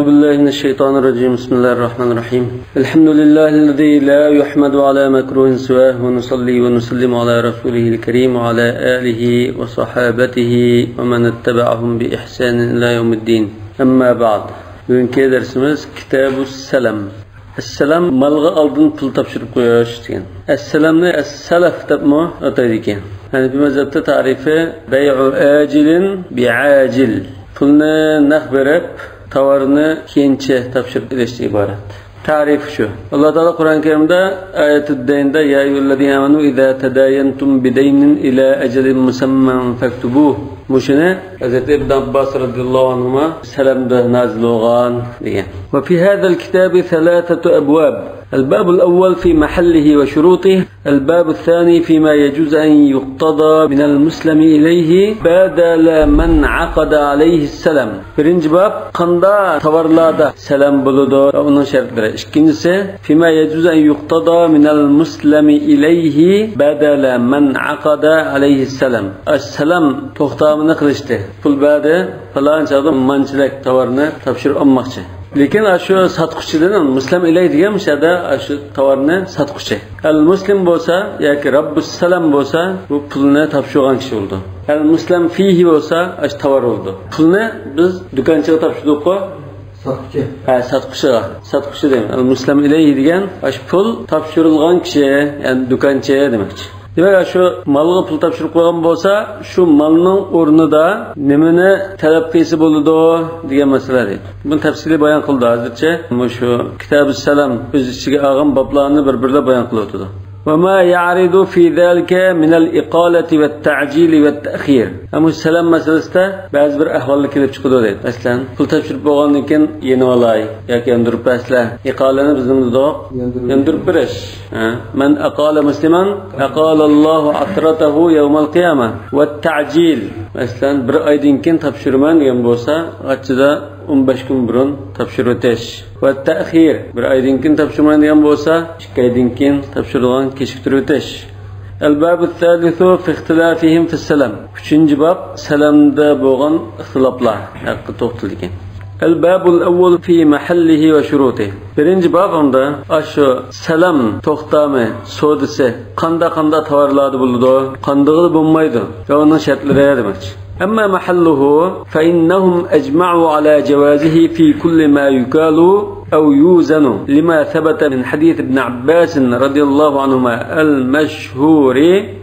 أعوذ بالله من الشيطان الرجيم بسم الله الرحمن الرحيم الحمد لله الذي لا يحمد على مكروه سواه ونصلي ونسلم على رسوله الكريم وعلى آله وصحابته ومن اتبعهم بإحسان إلى يوم الدين أما بعد bugünkü dersimiz Kitab-ı Selam. Es-selam malga aldın pul tapşırıp koyuş degan. Es-selamni es-salaf debmi ataydi ekan. Yani bir mazhabda tarifi bey'u acilin bi'acil. Pulni naq berib, tovarni keyincha tapshirib berishdan iborat. Tarif şu. Allah Teala Kur'an-ı Kerim'de ayet-i deyinde ya eyyühellezine amenu izâ tedâyentum bideynin ilâ ecelin musamman fektubuh. Muşine Hz. İbn Abbas radıyallahu anhuma selamda nazil olğan diyen. Ve fi hâzel kitâbi thelâthetu ebvâb. الباب الأول في محله وشروطه الباب الثاني فيما يجوز أن يقتضى من المسلم إليه بدل من عقد عليه السلام. Birinci bab qanda tavarlarda selam buludu onun şartları. İkincisi فيما يجوز أن يقتضى من المسلم إليه بدل من عقد عليه السلام. Selam toxtamını qilishdi. Pul badi falan çağda mançilak tavarını tapşırıb almoqchi. Lekin şu satqıçıdan Müslim ilay degan mishada şu tovarni satqıçı. Al muslim bo'lsa yoki Rabbus salam bo'lsa bu pulni topshirgan kishi bo'ldi. Al muslim fihi bo'lsa şu tovar bo'ldi. Pulni biz do'konchiga topshirdik-ku. Satqıçı. Satqıçıga. Satqıçı deymiz. Al muslim ilay degan şu pul topshirilgan kishi, ya'ni do'konchi demakchi. Demek şu malga pul tapşırıp koygan bolsa, şu malning o'rnida nimani talab qilsa bo'ladi degan masala deydi. Buni tafsili bayon qildi hozircha. Şu Kitab-ı Selam o'z ichiga olgan bablarni bir-birlab bayon qilib o'tdi. وما يعرض في ذلك من الإقالة والتعجيل والتأخير. Ama selam meselesinde bazı bir ahvallar kelib chiqadi deydi. Masalan, pul topshirib bo'lgandan keyin yeni olay yoki yondirib pasla. Iqolani bizimizda yondirib berish. Man aqala musliman aqala Allohu atratahu yawmal qiyamah. Va ta'jil. Masalan, bir oydan keyin topshiraman degan bo'lsa, qachida 15 kun burun topshirib o'tish. Va ta'khir. Bir oydan keyin topshiraman degan bo'lsa, 2 oydan keyin topshirgan kechiktirib o'tish. El-bab el-thalithu fi ihtilafihim fi selam. 3-bab selamda bo'lgan ixtiloflar haqida to'xtalgan. El-bab el-awwal fi mahallihi ve shurutihi. Birinci babında şu selam to'xtami, sodisi qanda tovarlarda bo'ladi, qandig'i bo'lmaydi. Va uning shartlari demakchi. أما محله فإنهم أجمعوا على جوازه في كل ما يقال أو يوزن لما ثبت من حديث ابن عباس رضي الله عنهما المشهور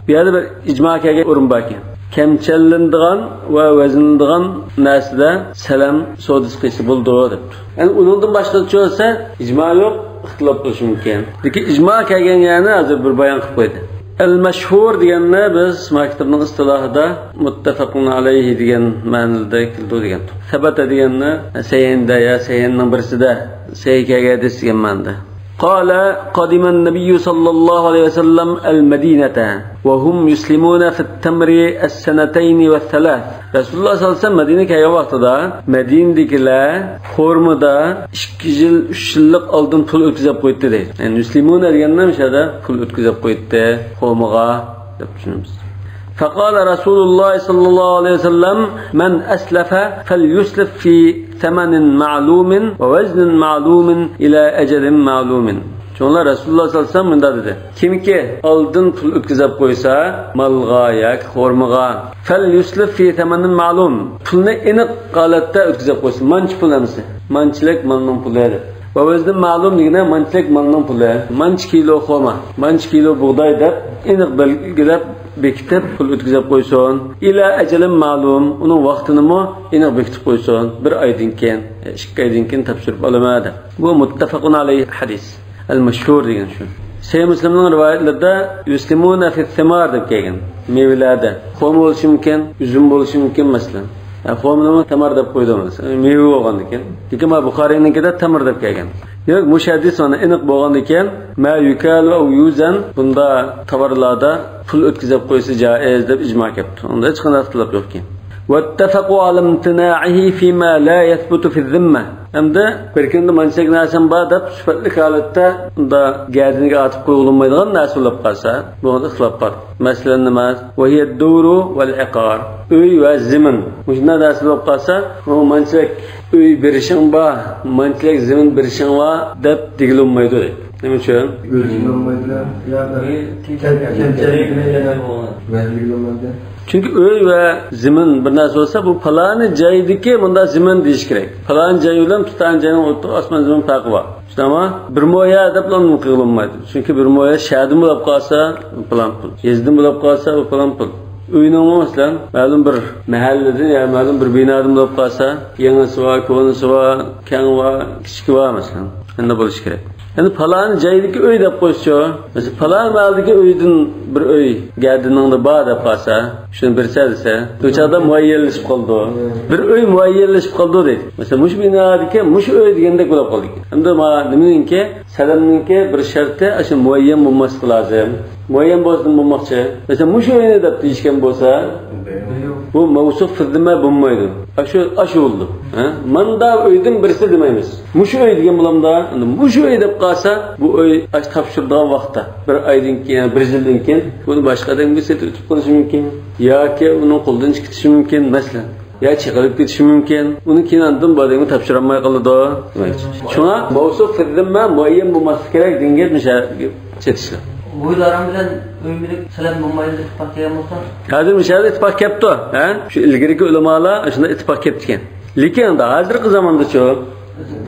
بهذا الإجماع كأورنباكي كم چلندغان ووزندغان ناسدا سلام سودس قيس بولدو. Yani onundan başka çoğulsa icma yok, ihtilaf oluşu mümkün. Peki icma kegen yani hazır bir bayan qilib qo'ydi. El-meşhur deganni biz maktabning istilahida muttafaqun alayhi degan ma'noda keldi degan. Sabata deganni sayinda ya sayinning birisida saykaga degan ma'noda. قال قدم النبي صلى الله عليه وسلم المدينة وهم يسلمون في التمر السنتين والثلاث. Resulullah sallallahu aleyhi ve sellem Medine'ye kelgan vaqtida Medine'dekilar xormada 2 yil 3 yillik oldin pul o'tkazib qo'ydi deydi. Yani muslimlar degandan mishada pul o'tkazib qo'ydi xormaga deb tushunamiz. فقال رسول الله صلى الله عليه وسلم من أسلف فليسلف في ثمن معلوم ووزن معلوم إلى أجل معلوم. Şunlar Resulullah sallallahu aleyhi ve sellem bunda dedi. Kimki aldın pul o'tkazib qo'ysa, malga yoki xormaga falyuslif fi thamanin ma'lum. Pulni aniq holatda o'tkazib qo'ysin. Manch pul amsi. Manchlik malning puli edi. Va o'zida ma'lum degani manchlik malning puli. Manch kilo xorma, manch kilo bug'doy deb aniq belgilab bekitib pul o'tkazib qo'ysin. Ila ajalin ma'lum. Uning vaqtini mo aniq bekitib qo'ysin. 1 oydan keyin, 2 oydan keyin topshirib olamadi. Bu muttafaqun alayhi hadis. El-meşhur degan şu. Sahih Müslimning rivoyatlarida yuslimuna fi thimar deb kelgan. Mevalarda. Xorma bo'lishi mumkin, uzum bo'lishi mumkin masalan. Xormani tamar deb qo'ydimiz. Meva bo'lgandan keyin. Lekin Buxoriynikida tamar deb kelgan. Yo'q, bu hadis ona aniq bo'lgandan keyin ma yukalu aw yuzan bunda tovarlarda pul o'tkazib qo'ysa joiz deb ijmo qilibdi. Unda hech qanday ixtilof yo'q ekan. واتفقوا على امتناعه فيما لا يثبت في الذمة. Hamda bir kunda manchak narsan bor deb sifatli holatda unda gardiniga atib qo'yilmaydigan narsa bo'lib qolsa, bu ixtilof bor. Masalan nima? Va hiya ad-duru wal iqar. Uy va zimin. Shunday narsa bo'lib qolsa, bu manchak uy berishing bor, manchalik zamin berishing bor deb degilmaydi deydi. Nima uchun? Çünkü uy va zamin bir narsa bo'lsa, bu falani joydagi bunda zamin deyish kerak. Falan joy bilan tutan joyning o'rtasida osmon zamin farqi bor. Ama bir moya deb ham qilolmaydi. Chunki bir moya shahardin bo'lib qolsa, plan pul. Yezdin bo'lib qolsa, u plan pul. Uyning masalan, ma'lum bir mahallada ya ma'lum bir binodan bo'lib qolsa, yangisi va ko'nisi va keng va kichik va masalan, endi bo'lish kerak. Yani falan joydagi uy deb qo'ysa, mesela falan maldagi uydan bir uy gadiningda bor deb qolsa, shuni bersa desa, o'chada muayyanlashib qoldi. Bir uy muayyanlashib qoldi deydi. Mesela mush binodagi mush uy degandek bo'lib qoldi. Endi nimaninki, salamninki bir sharti shu muayyan bo'lmasligi lozim. Muayyan bo'lmoqchi. Mesela mush uyni deb deyishgan bo'lsa, bu mavsuf firdima bo'lmaydi. Ashu oldu. Manda uydan birisi demaymiz. Mush uy degan bo'lamda, mush uy deb qolsa, bu uy topshirgan vaqtda, bir oydan keyin, bir yildan keyin buni boshqadan o'tib qolishi mumkin, yoki uning qo'ldan chiqishi mumkin, masalan. Ya chiqarib ketishi mumkin. Uni keyindan bodingni topshira olmay qoladi. Shuna mavsuf firdima muayyan bo'lmasi kerak degan chetishlar. Uylarim bilan uymilik salam bo'lmaydi ittifoq kelgan bo'lsa. Hozir mishada ittifoq kelibdi, ha? Shu ilgiriki ulamalar shunda ittifoq kelibdi. Lekin hozirgi zamonda-chi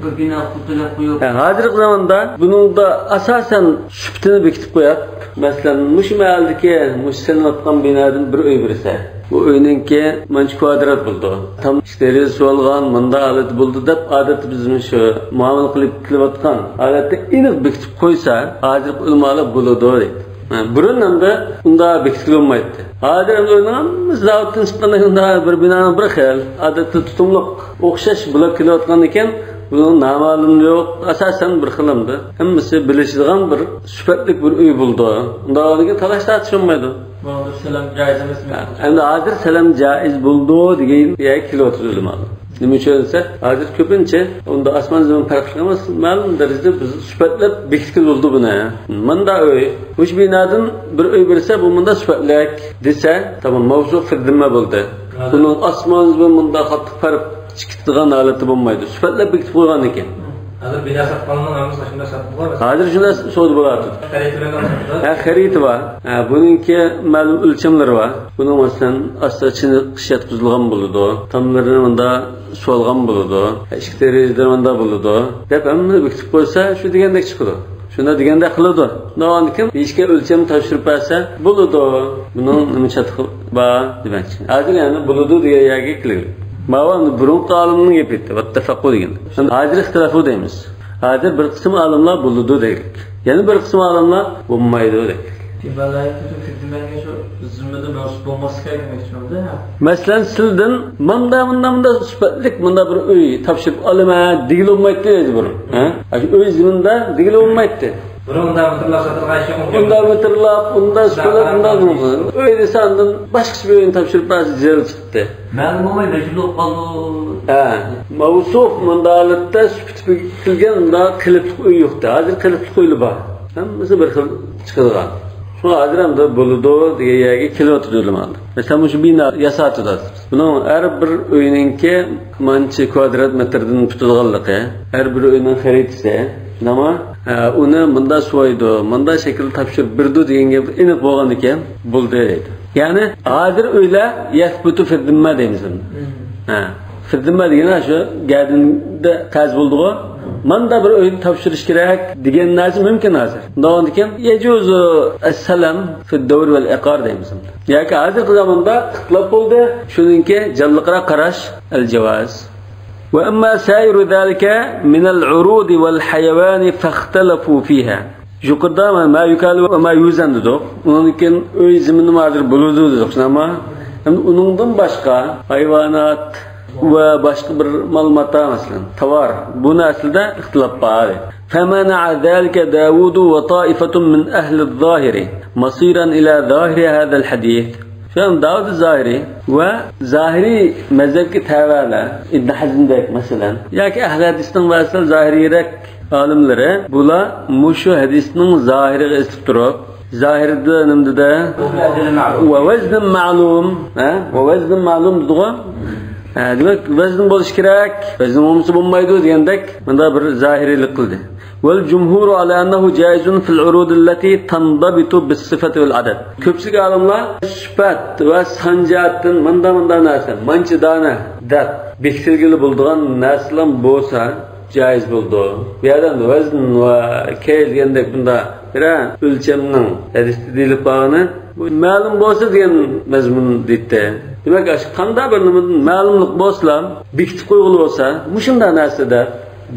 bir bino qurtilib qo'yib. Hozirgi zamonda buningda asosan shubtini bekitib qo'yadi. Masalan, mush mahaldagi mushsanatgan binodan bir uy birsa, bu uyninki mancha kvadrat bo'ldi. Tam steril so'lgan, menda holat bo'ldi deb odat bizning shu muomala qilib kelayotgan holatda aniq bekitib qo'ysa, hozir ulamalar bo'ladi deydi. Burun hamda unda bekitilmaydi. Hozir o'ynaganmiz zavoddan chiqqanda bir binoni bir xil, odatda tutumliq o'xshash bo'lib kelayotgan ekan, bunun namalım yok, asasen bir xilımdı. Hemmisi bilişilgan bir süpetlik bir uy buldu. Unda oradaki talaş tartışılmaydı. Bunda selam caiz emas mi? Endi hozir selam jaiz bo'ldi degan yak kilo o'tirilmadi. Nima uchun desa, hozir ko'pincha unda osmon zamin farqi emas, ma'lum darajada biz sifatlab bekitildi buni. Menda uy, uch binodan bir uy bersa, bu menda sifatlik desa, tamam mavzu firdima bo'ldi. Buning osmon zamin menda qattiq farq chiqadigan holati bo'lmaydi. Sifatlab bekitib qo'ygan ekan. Hozir bino sotganning namasi shunda sotib qo'yadi. Hozir shunda so'z bo'ladi. Xarid var. Buningki ma'lum o'lchamlari var. Buning masalan asta-chini qishat qizilgan bo'ladi. Tomlari bunda so'lgan bo'ladi. Ichki terizlar bunda bo'ladi. Deb hamma bekitib qo'ysa, shu degandek chiqadi. Shunda degandek qiladi. Nonikim ishga o'lcham topshirib bersa, bo'ladi. Buning nima chatqi bor demoqchi. Hozir yana bo'ladi degan yerga keladi. Mavan burun alimning gapiti, vattafaqu degan. Hozir ixtilofu deymiz. Hozir bir qism olimlar bo'ladi deylik. Yana bir qism olimlar bo'lmaydi deylik. Tibalayatı fikirmenga shu zimada mavjud bo'lmasi kerak demoqchimda. Masalan, sizdan manda sifatlik manda bir uy topshirib olaman degilmaydi deydi buni. Shu uy ziminda degilmaydi. Bunda metrlar sotilgan mumkin. Bunda metrlar, bunda sifatlar bunda mumkin. Uy desandan boshqa bir uyni topshirib bersa jil chiqdi. Ma'lum bo'lmaydi, shunday qoldi. Mavsuf mundalatda sifatib kelganda qilib uy yo'qdi. Hozir qilib qo'yilib bor. Hammasi bir xil chiqadigan. Şu adamda buludu diye yerga kelib o'tirilmadi. Mesela shu bino yasatdi. Buning har bir uyninki mancha kvadrat metrdan tutilganligi, har bir uyning xaritasi, nima uni bunda so'ydi, bunda shakl topshirib birdi degan gap aniq bo'lgan ekan, bo'ldi deydi. Ya'ni hozir uylar yasbutu firdimma deymiz. Firdimma degani shu gadinda qaz bo'ldi-ku. Manda bir o'yin topshirish kerak degan narsa mumkin hozir. Undan keyin yejuzu as-salam fi ad-dawr wal iqar deymiz. Yoki hozirgi zamonda ixtilof bo'ldi, shuningki jalliqroq qarash al-javoz. Wa amma sayru zalika min al-urud wal hayawan faxtalafu fiha. Yuqorda ma yukalu va ma yuzan dedik. Undan keyin uy zimini hozir bo'ladi dedik. Ama uningdan boshqa hayvonot ve başka bir malumata mesela tavar bu aslında ihtilaf var. فمنع ذلك داود وطائفة من أهل الظاهر مصيرا إلى ظاهر هذا الحديث. شان داود الظاهري وظاهري مذهب كتابنا ابن حزم ذاك مثلا ياك أهل حديثنا واسل ظاهري رك عالملره بولا مشو حديثنا ظاهري استفتراب ظاهر ده نمده ووزن معلوم ووزن معلوم دغه Demak, vazn bo'lish kerak, vazn bo'lmasa bo'lmaydi degandek, bunda bir zohiriylik qildi. Wal jumhuru ala annahu jaizun fil urud allati tandabitu bis sifati wal adad. Ko'pchilik olimlar sifat va sanjatdan manda narsa, mancha dona deb bekitilgili bo'lgan narsalar bo'lsa jaiz bo'ldi. Bu yerdan vazn va kayl degandek bunda bir o'lchamning hadisda deyilib qolgani bu ma'lum bo'lsa degan mazmun deydi. Demak, qanday bir ma'lumlik bo'lsa, bekitib qo'yilgan bo'lsa, mushunday narsada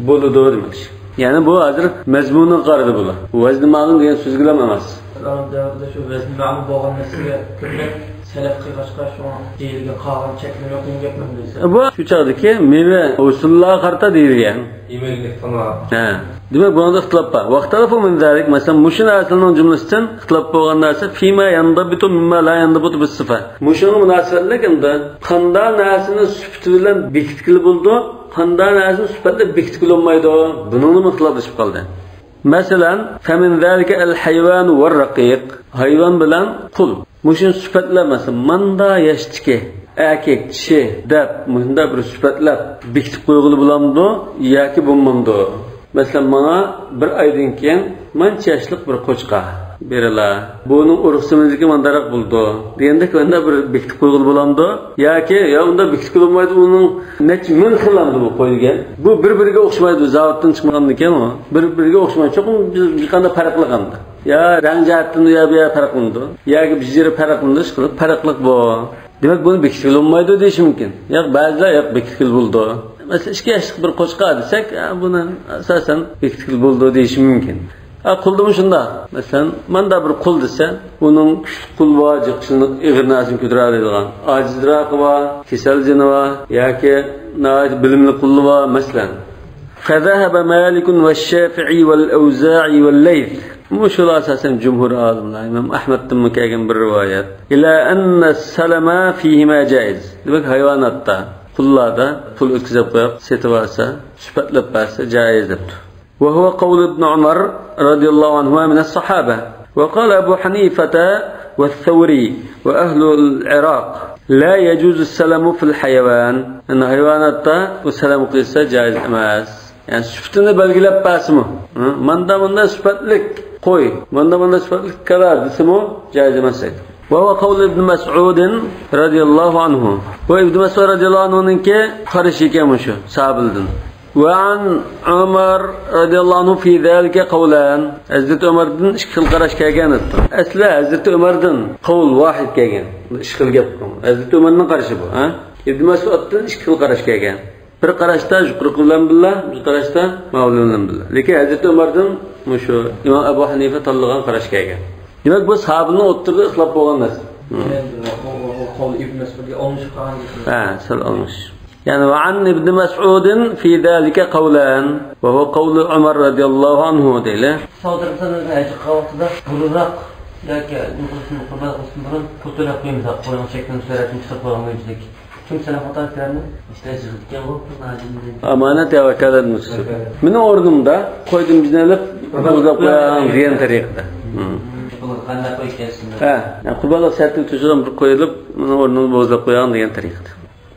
bo'ladi demak. Ya'ni bu hozir mazmunni qaradi bular. Vazn ma'lum degan so'z bilan emas. Ularning davrida shu vazn ma'lum bo'lgan narsaga ko'plab salaf qilg'achqa shu deyilgan qolgan cheklama yo'q degan gapmi deysiz? Bu shu chog'dagi meva usullarga qarata deyilgan. Yemaklik tamom. Demak, bunda ixtilof bor. Vaqtalafu min zalik, masalan, mushun narsaning jumlasidan ixtilof bo'lgan narsa fima yandabitu mimma la yandabitu bis sifa. Mushunga munosabatligida qanday narsani sifati bilan bekitkili bo'ldi, qanday narsani sifati bilan bekitkili bo'lmaydi, buningni ixtiloflashib qoldi. Masalan, famin zalika al-haywan va ar-raqiq. Hayvon bilan qul. Mushun sifatlar masalan, manda yashtiki, erkek, kishi deb bunda bir sifatlar bekitib qo'yilgan bo'lamdi yoki bo'lmamdi. Masalan, mana bir oydan keyin mancha yoshlik bir qo'chqa berilar. Buning urug'simizga mandaroq bo'ldi. Deganda bunda bir bekitib qo'yilgan bo'lamdi yoki unda bekitib qo'yilmaydi, uning necha ming xillamdi bu qo'yilgan. Bu bir-biriga o'xshamaydi, zavoddan chiqmagan ekan u. Bir-biriga o'xshamaydi. Cho'qim bir qanday farqli qanda. Ya rang jihatdan bu yer farqlandi. Yoki bir yeri farqlandi, qilib farqliq bu. Demak, buni bekitib olmaydi deyish mumkin. Yo'q, ba'zilar yo'q bekitib bo'ldi. Masalan, 2 yoshlik bir qo'chqa desak, buni asosan bekitib bo'ldi deyish mumkin. Quldimi shunda? Masalan, menda bir qul desa, uning kuchli qul va jiqishini ig'ir narsani ko'tara oladigan, ojizroq va kasal jini va yoki bilimli qul va masalan. فذهب مالك والشافعي والأوزاعي والليث مشهور أساسا جمهور عالمنا إمام أحمد تم كأجن بالروايات إلى أن السلم فيهما جائز. لذلك حيوانات كل هذا كل اكتساب ستواسا سبت لباس جائز. وهو قول ابن عمر رضي الله عنهما من الصحابة. وقال أبو حنيفة والثوري وأهل العراق لا يجوز السلم في الحيوان. أن حيوانات والسلم قيسة جائز أماس. Yani süftini belgilep basımı. Manda süfetlik koy. Manda süfetlik kadar desimi caiz emezsek. Ve huve kavli İbn Mes'udin radiyallahu anhu. Ve İbn Mes'ud radiyallahu anhu'nun ki karışıken şu sabildin. Ve an Ömer radiyallahu anhu fi zalike kavlan. Hazreti Ömer'den işkil karaş kegen etti. Esla Hazreti Ömer'den kavl vahid kegen. İşkil gepkim. Hazreti Ömer'den karşı bu. İbn Mes'ud'dan işkil karaş kegen. Bir qarashda juqruqlan billah, bir qarashda ma'lumlan billah. Lekin Hazrat Umardan shu Imom Abu Hanifa tanlagan qarash kelgan. Demak, bu sahobaning o'ttirida ixtilof bo'lgan narsa. Qo'l Ibn Mas'udga olmush qolgan. Sal olmush. Yani va an Ibn Mas'ud fi zalika qawlan va huwa qawl Umar radiyallahu anhu deyli. Sodirsanız aytib qoldi, buruq yoki nufusni qurban qilsin burun fotoğraf qo'ymiz, qo'ygan shaklini suratini chiqib qo'yganlik. Kimseler fotoğraflarını işte çizildikken bu amanet ya vekalet mutsuz. Benim ordumda koydum biznelip bozlap koyan diyen tarihte. Yani kurbanlık sertlik tuşudan bir koyulup benim ordumda bozlap koyan diyen tarihte.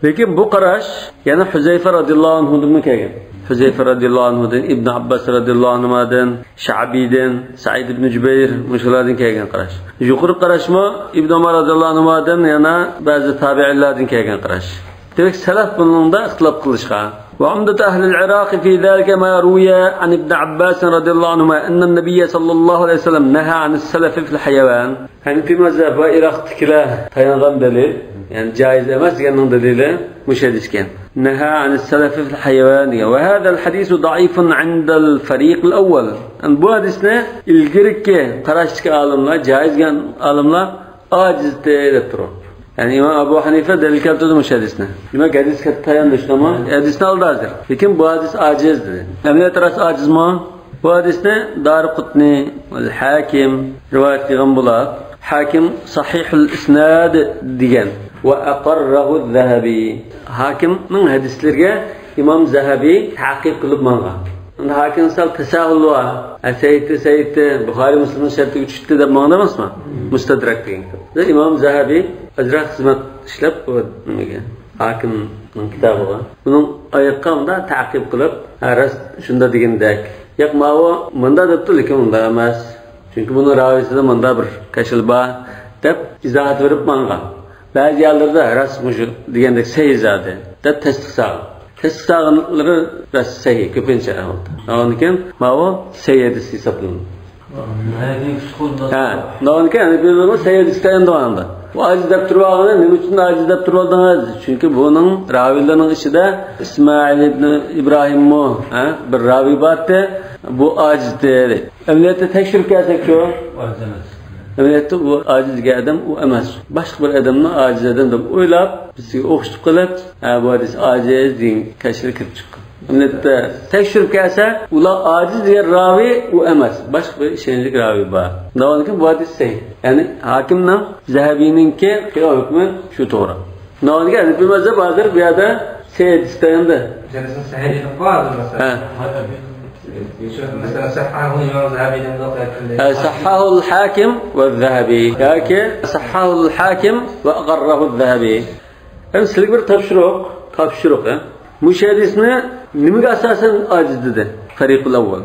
Lekin bu qarash yana Huzayfa radhiyallohu anhudan kelgan. Huzayfa radhiyallohu anhudan, Ibn Abbas radhiyallohu anhudan, Sha'biydan, Sa'id ibn Jubayr mushulardan kelgan qarash. Yuqori qarashmi Ibn Umar radhiyallohu anhudan yana ba'zi tabi'inlardan kelgan qarash. Demak, salaf buningda ixtilof qilishgan. وعمدة أهل العراق في ذلك ما روي عن ابن عباس رضي الله عنهما أن النبي صلى الله عليه وسلم نهى عن السلف في الحيوان. يعني في مذهب إراق تكلا تينغم دليل يعني جائز أمس كأنه دليله مشهدش كان نهى عن السلف في الحيوان. وهذا الحديث ضعيف عند الفريق الأول. أن بو حديثنا الجرك قراشك عالمنا جائز كان عالمنا عاجز تيرترو. Yani İmam Ebu Hanife delil keltirdi müşahedisine. Demek hadis kattayan dışlama, hadisini aldı hazır. Lakin bu hadis acizdir. Emniyet arası aciz mi? Bu hadisne Daraqutni, Hakim, rivayet kılgan bular. Hakim sahihul isnad diyen. Ve aqarrahu Zahabi. Hakim'nin hadislerine İmam Zahabi tahkik kılıp manga. Hakim sal tesahül var. Sayyid Bukhari Müslim'in şartı 3'te de mağdamaz mı? Mustadrak deyin. İmam Zahabi ajraq xizmat ishlab Hakimning kitobiga. Buning oyoqqamda ta'qib qilib, ras shunda degandek. Yo'q, ma'vo bunda debdi, lekin unda emas. Chunki buni ravisida bunda bir kashil bor deb izohat berib mangan. Ba'zi yerlarda ras mushu degandek sahizade deb tasdiqlanlari ras sahih ko'pincha oldi. Lekin ma'vo sayyid hisoblanadi. Nonkan biz sayyid istayanda. Bu aciz deb turganini nima uchun aciz deb turgandiz? Chunki buning ravilarining ichida İsmail ibn İbrahimmo, bir ravi borda bu aciz dedi. Emniyatda tekshirib kelsak-ku, aciz emas. Emniyatda bu acizga adam u emas. Boshqa bir odamni aciz adam deb o'ylab, bizga o'xshatib qilib, bu hadis aciz degan kashir kirib chiqqan. Emniyatda tekshirib kelsa, ular aciz degan ravi u emas. Boshqa bir ishonchli ravi bor. Navonki bu hadis sahih. Ya'ni hakimning Zahabiyninki hukmi shu to'g'ri. Navonki bir mazhab hozir bu yerda sahih istayanda. Jalisin sahih deb qo'yadi masalan. مثلا صححه الإمام الذهبي صححه الحاكم والذهبي ياكي صححه الحاكم وأقره الذهبي سلك bir topshiriq mush hadisni nimaga asosan aciz dedi tariqul avval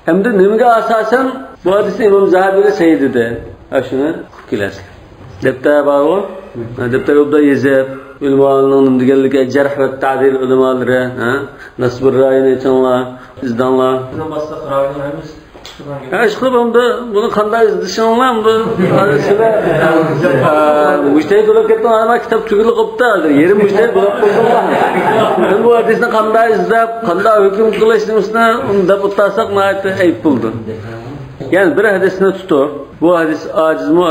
hamda nimaga asosan bu hadisni Imom Zahabiy sahih dedi shuni kelasiz debda bor debda obda yezib ulamalarning deganligi jarh va ta'dil ulamolari nasbur ra'yini chanlar izdanlar boshqa ravilarimiz Aşkı bunu qanday izdishinglar bu sizlar mujtahid bo'lib ketgan ama kitob tugilib qolibdi. Yerim mujtahid bo'lib qo'yganlar. Men bu hadisni qanday izlab, qanday hukm qilishimizni unda o'tsaq nihoyat ayb bo'ldi. Ya'ni bir hadisni tutib, bu hadis acizmi?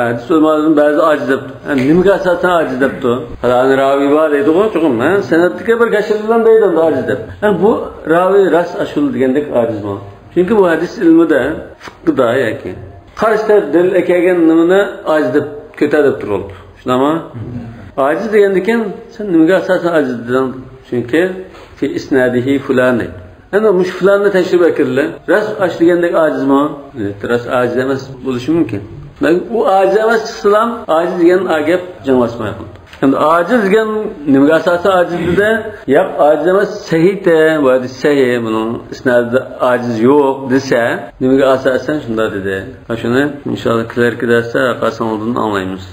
Hadis ulamolarining ba'zi aciz deb. Nimaga asosan aciz debdi? Falani ravi bor deydi-ku, cho'qim. Sanatga bir kashildan deydi aciz deb. Bu ravi ras ashul degandek acizmi? Çünkü bu hadis ilmida, fiqhda yoki qarashda dalil kelgan nimani aciz deb ko'tarib turibdi. Shunami? Aciz degandan sen nimaga asosan aciz deding? Chunki fi isnadihi fulani. Ana mush fulanni tashrif akirlar. Ras ash degandek acizmi? Ras aciz emas bo'lishi mumkin. U aciz emas chiqsalam, aciz degan gap janglashmaydi. Şimdi aciz degan nimaga asosan aciz dedi? Yo'q, aciz emas sahihda, bu hadis sahih, bunun isnadida aciz yo'q desa, nimaga asosan shunda dedi. Shuni inshaalloh kelarki darsda qasan oldin anglaymiz.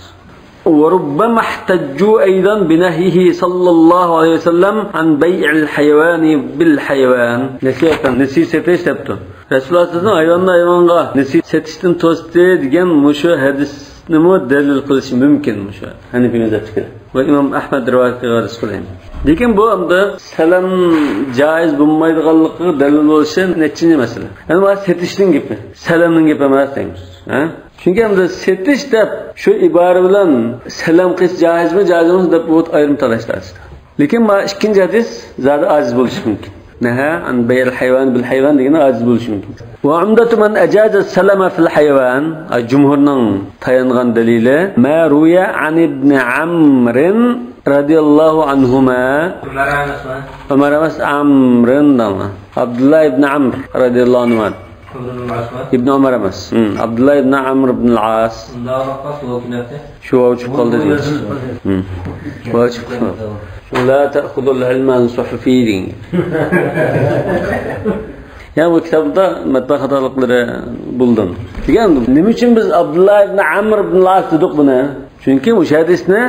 وربما احتجوا أيضا بنهيه صلى الله عليه وسلم عن بيع الحيوان بالحيوان نسي ستش تبتو رسول الله صلى الله عليه وسلم نسي ستشتن توستي ديگن مشو حديث نمو دليل قلش ممكن مشو Hanefi mezhepçiler ve İmam Ahmed rivayet qilgani qilgan. Lekin bu hamda salam jaiz bo'lmaydiganligi dalil bo'lishi nechinchi masala. Yani bu setishning gapi, salamning gapi emas deymiz. Çünkü hamda setish deb shu ibora bilan salam qilish joizmi, joizmi deb bu ayrim talashlardi. Lekin ma ikkinchi hadis zada aziz bo'lishi mumkin. Naha an bay'il hayvan bil hayvan degani aziz bo'lishi mumkin. Wa umdatu man ajaza salama fil hayvan jumhurning tayangan dalili ma ruya an ibn Amr radhiyallahu anhuma Umar emas Amr'ın Abdullah ibn Amr radhiyallahu anhu İbn Ömer emas. Abdullah ibn Amr ibn al-As. Şu vacip qoldi deydi. Vacip qoldi. La ta'khudul ilma suhufiyyin. Ya bu kitobda matbaa xatoliklari buldum. Degan nima uchun biz Abdullah ibn Amr ibn al-As dedik buni? Çünkü bu hadisni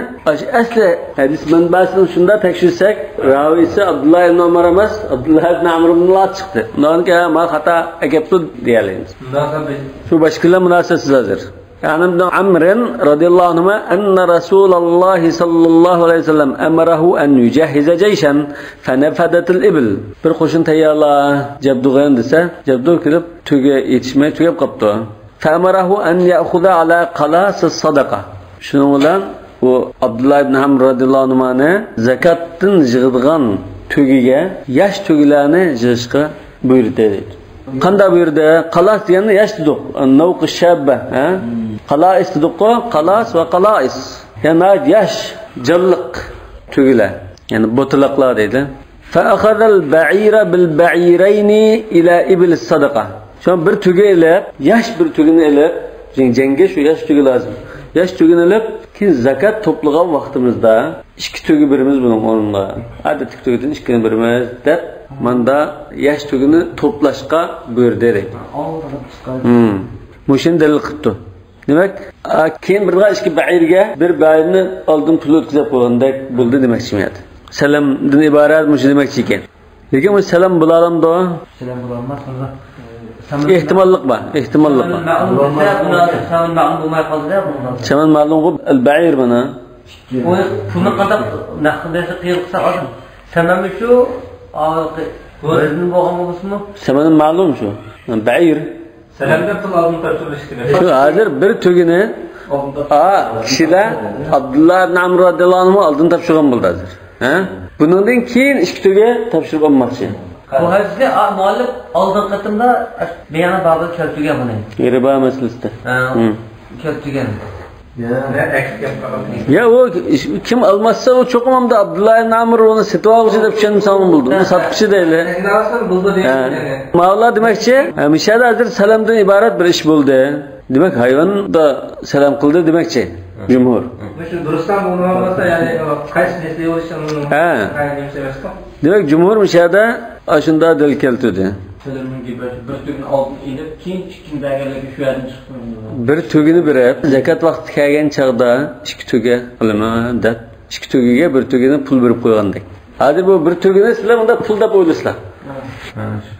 asli hadis manbasini shunda tekshirsak, ravisi Abdullah ibn Umar emas, Abdullah ibn Amr ibn al-As chiqdi. Undan mal xato agapdi deyamiz. Shu boshqalar munosabatsiz hozir. Yani ibn Amr radhiyallohu anhu anna Rasululloh sallallohu alayhi vasallam amarahu an yujahhiza jayshan fanafadat al-ibl. Bir qo'shin tayyorla jabdug'an desa, jabdug kirib tuga yetishmay tugab qopdi. Famarahu an ya'khudha ala qalas as-sadaqa. Şunun bilan bu Abdullah ibn Amr radhiyallohu anhu zakatdan yig'ilgan tugiga yosh tugilarni yig'ishga buyurdi dedi. Qanday buyurdi? Qalas degani yosh tuduq, nawq shabba, qalais tuduqqa, qalas va qalais. Yani yosh jalliq tugilar, yani botilaqlar dedi. Fa akhadha al-ba'ira bil ba'irayn ila ibl as-sadaqa. Şu bir tugi elib, yosh bir tugini elib, jangga shu yosh tugi lazım. Yaş tügünülüp ki zakat toplagan vaktimizde ikki tugi birimiz bunun o'rnida. Odatda tugidan ikkini birimiz deb manda yaş tugini to'plashga buyurdi deydi. Mushin dalil qildi. Demak, keyin birga ikki ba'irga bir ba'irni oldin pul o'tkazib qo'ygandek bo'ldi demoqchi edi. Salamdan iborat mush demoqchi ekan. Lekin bu salam bo'lalamdi. Salam bo'lamas sonra. Ehtimollik bor, ehtimollik bor. Saman ma'lum bo'lmay qoldi-da bundan. Saman ma'lum bo'lib al-ba'ir mana. O pulni qadar naqdasi qiyilsa oldim. Samami shu, o'zining bo'lgan bo'lsa-mu? Saman ma'lum shu. Ba'ir. Salamda pul oldin topshirish kerak. Shu hozir bir tugini kishida Abdullah ibn Amr radhiyallohu anhu oldin topshirgan bo'ldi hozir. Ha? Bundan keyin ikki tuga topshirib olmoqchi. Bu hozirda muallif oldin qatimda beyana babı keltirgan buni. Riba masalasida. Keltirgan. Ya o kim almazsa o çok önemli. Abdullah ibn Amr onu setvalıcı da pişen insanın buldu. Onu satıkçı değil. Mağla demekçi, müşahede hazır salamdan ibaret bir iş buldu. Demek hayvan da selam kıldı demekçi. Cumhur. Şu durustan bunu olmasa yani kaç nesli oluşan demek cumhur müşahede aşında del keltirdi. Bir tugini birib, zakat vaqti kelgan chaqda ikki tuga qilma deb, ikki tugiga bir tugini pul berib qo'ygandek. Hozir bu bir tugini sizlar unda pul deb o'ylaysizlar.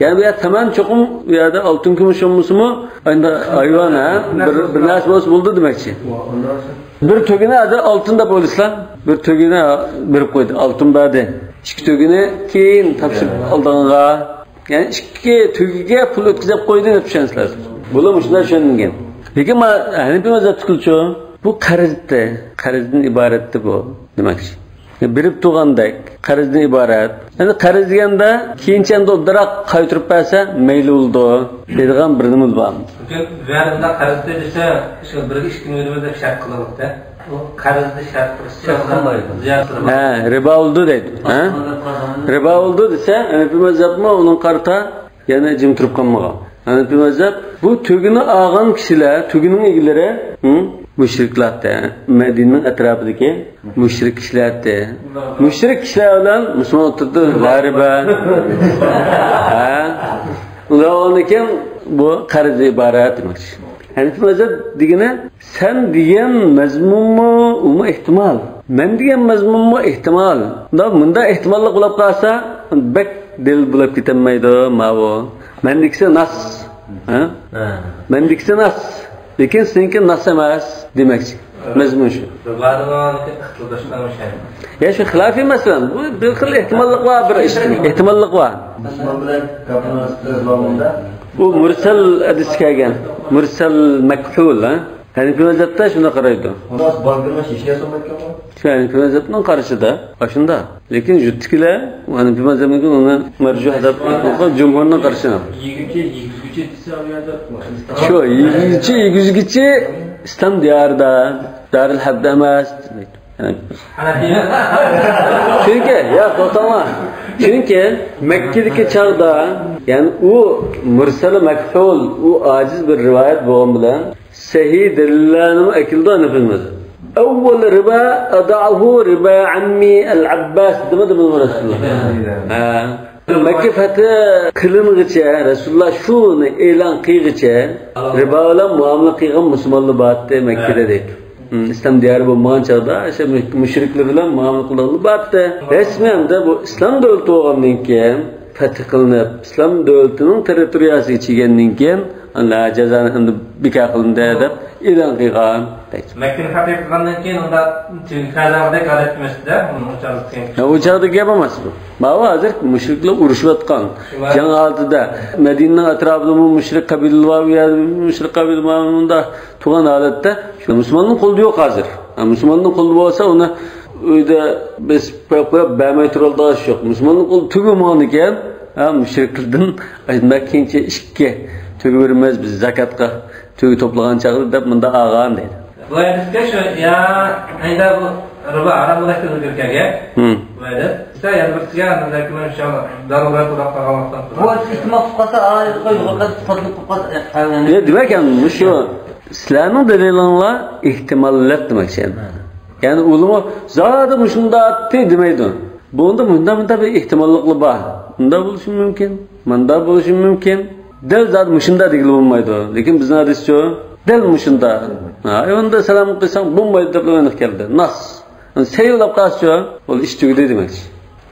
Yani bu yer tamam cho'qim bu yerda oltin kumush olmasimi, endi hayvon bir narsa bo'lsa bo'ldi demakchi. Bir tugini hozir oltin deb o'ylaysizlar. Bir tugini berib qo'ydi, oltin berdi. Ikki tugini keyin topshirib oldiga yani ikki tugiga pul o'tkazib qo'ydi deb tushunsizlar. Bular shunday tushungan. Lekin Hanifiy mazhab tuqilchi bu qarzda, qarzdan iboratdi bu demakchi. Berib turgandek qarzdan iborat. Endi qarz deganda keyinchanda oddiroq qaytirib bersa mayli bo'ldi deydigan bir nima bor. Zarda qarzda desa, shu birga ish kunida deb shart qilyapti. O qarzda shart qilmaydi. Riba oldu deydi. Ha? Riba oldu desa, Hanifiy mazhabmi uning qarta yana jim turib qolmagan. Hanifiy mazhab bu tugini olgan kishilar, tugining egalari, mushriklardi. Madinaning atrofidagi mushrik kishilardi. Mushrik kishilar bilan musulmon o'tirdi, riba. Ularning bu qarz iborat demakchi. Hanifiy mazhab degani sen degan mazmunmi, umi ehtimol. Men degan mazmunmi ehtimol. Bunda ehtimolli bo'lib qolsa, bek dil bo'lib ketmaydi, ma'vo. Men dikse nas. Ha? Men dikse nas. Lekin senki nas emas demakchi. Mazmun shu. Ya shu xilofiy masalan, bu bir xil ehtimollik bor, bir ehtimollik bor. Musulmon bilan gapirmasda bu mursal hadis kelgan. Mursal makhul, ha? Hanifiy mazhabda shuni qaraydi. Ondas bargirma shishiga solmayotganmi? Hanifiy mazhabning qarashida shunda. Lekin jutkilar Hanifiy mazhabning uni marjuh deb jumhurning qarashida. Yigizguchi desa u yerda shu yigizguchi İslam diyarida Darul Habda emas. Çünkü ya to'xtama. Çünkü Mekke'deki çağda yani o mursal makhul, o aciz bir rivayet bo'lgan bilan sahih dalillarni akilda nafilmaz. Avval riba ada'ahu riba ammi al-Abbas demadi mi Rasulullah? Mekke fethi kılınğıça Rasulullah şunu e'lon qilg'icha riba bilan muomala qilgan musulmonlar bordi Mekke'de deydi. İslam diyarı bo'lmagan chaqda o'sha mushriklar bilan muomala qilganlar bordi. Rasman da bu islom davlati bo'lgandan keyin fath qilinib, islom davlatining territoriyasiga chigandan keyin ana jazoni endi bekor qilindi deb e'lon qilgan. Mekkeni fath qilgandan keyin unda qazaxda qarat emasda, o chaqda gap emas bu. Mana hozir mushriklar urushayotgan jang oldida Madinaning atrofida mushrik qabilalar va mushrik qabilalarda turgan holatda shu musulmonning qo'lida yo'q hozir. Musulmonning qo'lida bo'lsa uni uyda biz qo'yib bermay turoldi yo'q. Musulmonning qo'li tugamagan ekan, mushriklardan aytmak keyincha ishga tugib beramiz biz zakatga tugib to'plagan chaqda deb bunda olgan deydi. Bu hadisga shu ya ayda bu riba arab bo'ladigan erkakga. Mayli. Siz yana bir sizga zakatni inshaalloh darorat qilib qolmoqdan. Bu istimol qilsa qo'yib fadl qilib demak ham shu sizlarning dalilinglar ehtimollar demakchi. Yani ulama zaten şunda attı demeydi. Bunda bir ihtimallıklı var. Bunda buluşum mümkün. Bunda buluşum mümkün. Del zaten şunda değil olmaydı. Lekin bizden hadis şu. Del şunda. Onda selam kılsan bulmaydı da böyle geldi. Nas. Seyyulab qasçı ol iş tügüdü demek.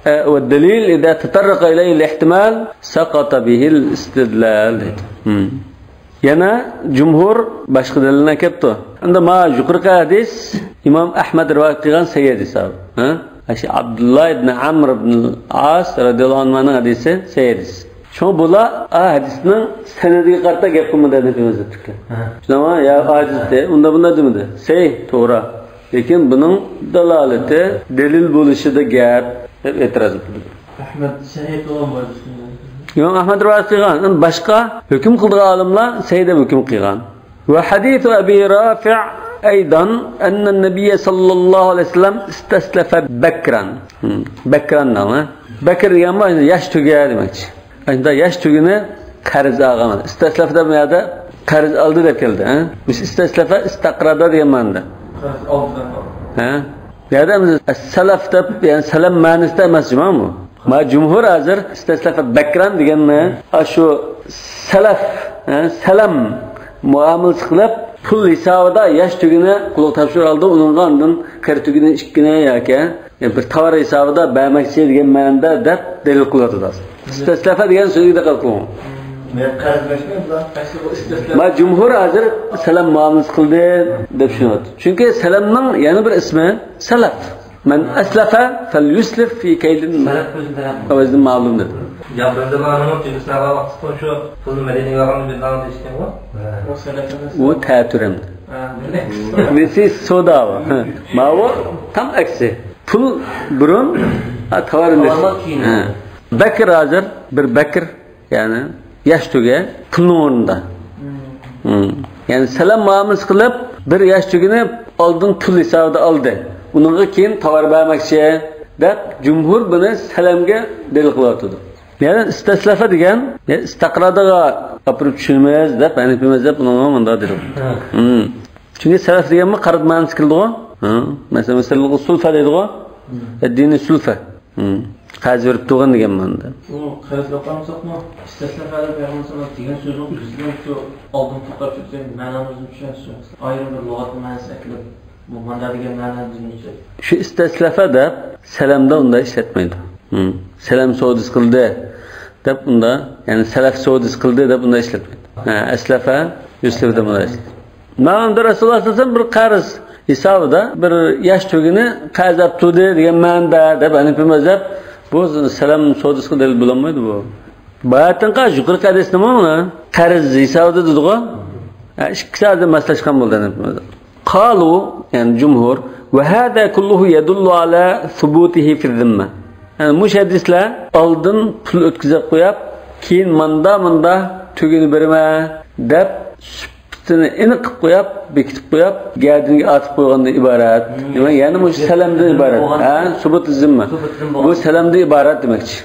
Ve delil ida tatarraqa ilayhi al-ihtimal saqata bihi al-istidlal. Yana jumhur başqa dalilni kelibdi. Unda ma yuqorqi hadis İmam Ahmad rivoyat qilgan sahih hadis. Ashi Abdullah ibn Amr ibn al-As radhiyallohu anhuning hadisi sahih hadis. Şu bular hadisning sanadiga qarta gap qilmadi deb yozibdi. Shunama ya hadisda unda bunda demadi. Sahih, to'g'ri. Lekin buning dalalati delil bo'lishida gap deb e'tiroz qildi. Ahmad sahih bo'lgan. İmam Ahmad rivoyat qilgan, boshqa hukm qilgan olimlar sahih deb hukm qilgan. Va hadith Abi Rafi' aydan anna an-nabiy sallallohu alayhi vasallam istaslafa Bakran. Bakran nima? Bakr degan yosh tuga demakchi. Endi yosh tugini qarz olgan. Istaslafa bu yerda qarz oldi deb keldi, Biz istaslafa istaqrada degan ma'noda. Yerda salaf deb, ya'ni salam ma'nosida emas bu. Ma jumhur hozir istaslafa Bakran deganni shu salaf, salam muomalasi qilib pul hisobida yosh tugini quloq topshirib oldi, uningdan qir tugini ikkina yoki bir tovar hisobida bermoqchi degan ma'noda deb dalil qiladi. Istaslafa degan so'zga qilgan. Ma jumhur hozir salam muomalasi qildi deb tushunadi. Chunki salamning yana bir ismi salaf. Men aslafa falyuslif fi kaydin o'zining ma'lumdir. O ta'turim. Nesi soda var. Ma o tam aksi. Pul burun tavarınız. Bakır hazır bir bakır yani yaş tüge pulun orunda. Yani salam muamelesi kılıp bir yaş tügini aldın pul hesabında aldı. Bununla keyin tovar bermoqchi deb jumhur buni salamga dalil qilyapti. Yani istaslafa degan, istaqradaga gapirib tushunmaymiz deb, anaqimiz deb bunda dedim. Chunki salaf deganmi qarab ma'nosi qildi-ku. Masalan, sulfa deydi-ku. Ad-dini sulfa. Qazi verib turgan degan ma'noda. U qarab qolmasaqmi, istaslafa deb Payg'ambar degan so'zni bizning shu oldin to'xtab tursak, ma'nosini tushunasiz. Ayrim bir lug'at ma'nosini qilib bu mandadigan ma'noni bilmaydi. Shu istaslafa deb salamda unda ishlatmaydi. Salam so'dis qildi deb unda, ya'ni salaf so'dis qildi deb unda ishlatmaydi. Aslafa yusufda bunda ishlatadi. Ma'noda Rasululloh sallallohu alayhi vasallam bir qarz hisobida bir yosh tugini qazab turdi degan ma'noda deb anaqimiz deb bu salam so'dis qildi deb bo'lmaydi bu. Bayatdan qash yuqorqi hadis nima uni? Qarz hisobida dedi-ku. Ikkisi hozir maslashgan bo'ldi anaqimiz. قالوا يعني جمهور وهذا كله يدل على ثبوته في الذمة. Yani muş hadisler aldın pul ötkizip koyup keyin manda tügünü berme deb süptini iniq koyup bekitip koyup gerdinge atıp koygandan ibaret. Yani muş salamdan ibaret. Subut zimma. Bu salamdan ibaret demekçi.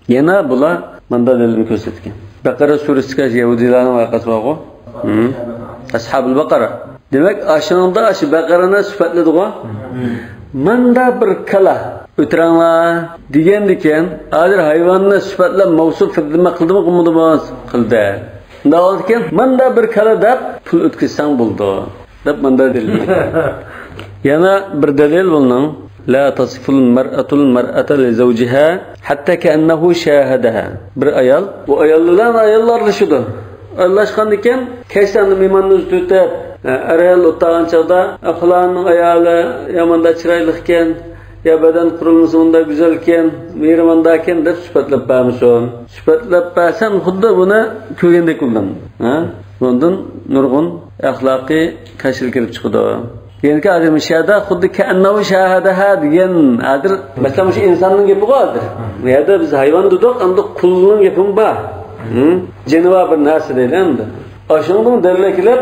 Yana bula manda delilini gösterken. Bakara suresiga Yahudilarning vaqasi bor-ku. Ashabul Baqara. Demek aşağında aşı Bakara'na süpetledi-ku. Manda bir kala ötüranlar diyen diken hazır hayvanına süpetle mavsuf edilme kıldı mı kılmadı mı? Kıldı. Daha diken manda bir kala da pul ötkizsen buldu. Dep manda delil. Yana bir delil bunun la tasiful mar'ata li zawjiha hatta ka'annahu shahadaha. Bir ayal, bu ayallar dışıdı. Allah'tan diken keşanı mimanını tutup Arayal o'tgan chaqda aqlanning ayoli yomanda chiroyliken, ya badan qurilmasi unda go'zalken, mehribondaken deb sifatlab bermisan. Sifatlab bersan xuddi buni ko'rgandek bo'ldim. Bundan nurg'un axloqiy kashil kelib chiqdi. Yani ki azim şahada xuddi ka'annahu shahadaha degan adir masalan shu insonning gapi qo'yadi. Bu yerda biz hayvon dedik, endi qulning gapi bor. Jinova bir narsa deydi endi. Ashundan dalillar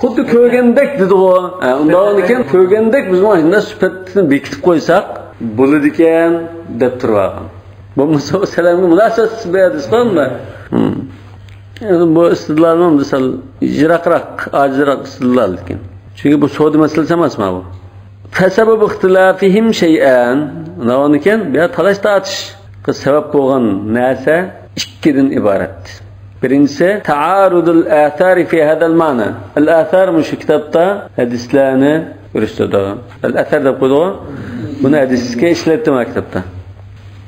xuddi ko'rgandek dedi-ku. Undan ekan ko'rgandek biz mana sifatini bekitib qo'ysak bo'ladi ekan deb turgan. Bu Musa salamga munosabatsiz beradiz qanday? Yani bu istidlalning misal yiroqroq, ajizroq istidlal ekan. Chunki bu savdo masalasi emasmi bu? فسبب اختلافهم شيئان. Navaniken bir talaş tartış. Kız sebep koğan nasa ikkiden ibaret. Birincisi taarudul athar fi hadal mana. Al athar şu kitapta hadislerini görüştürdü. Al athar da koydu. Bunu hadiske işlettim kitapta.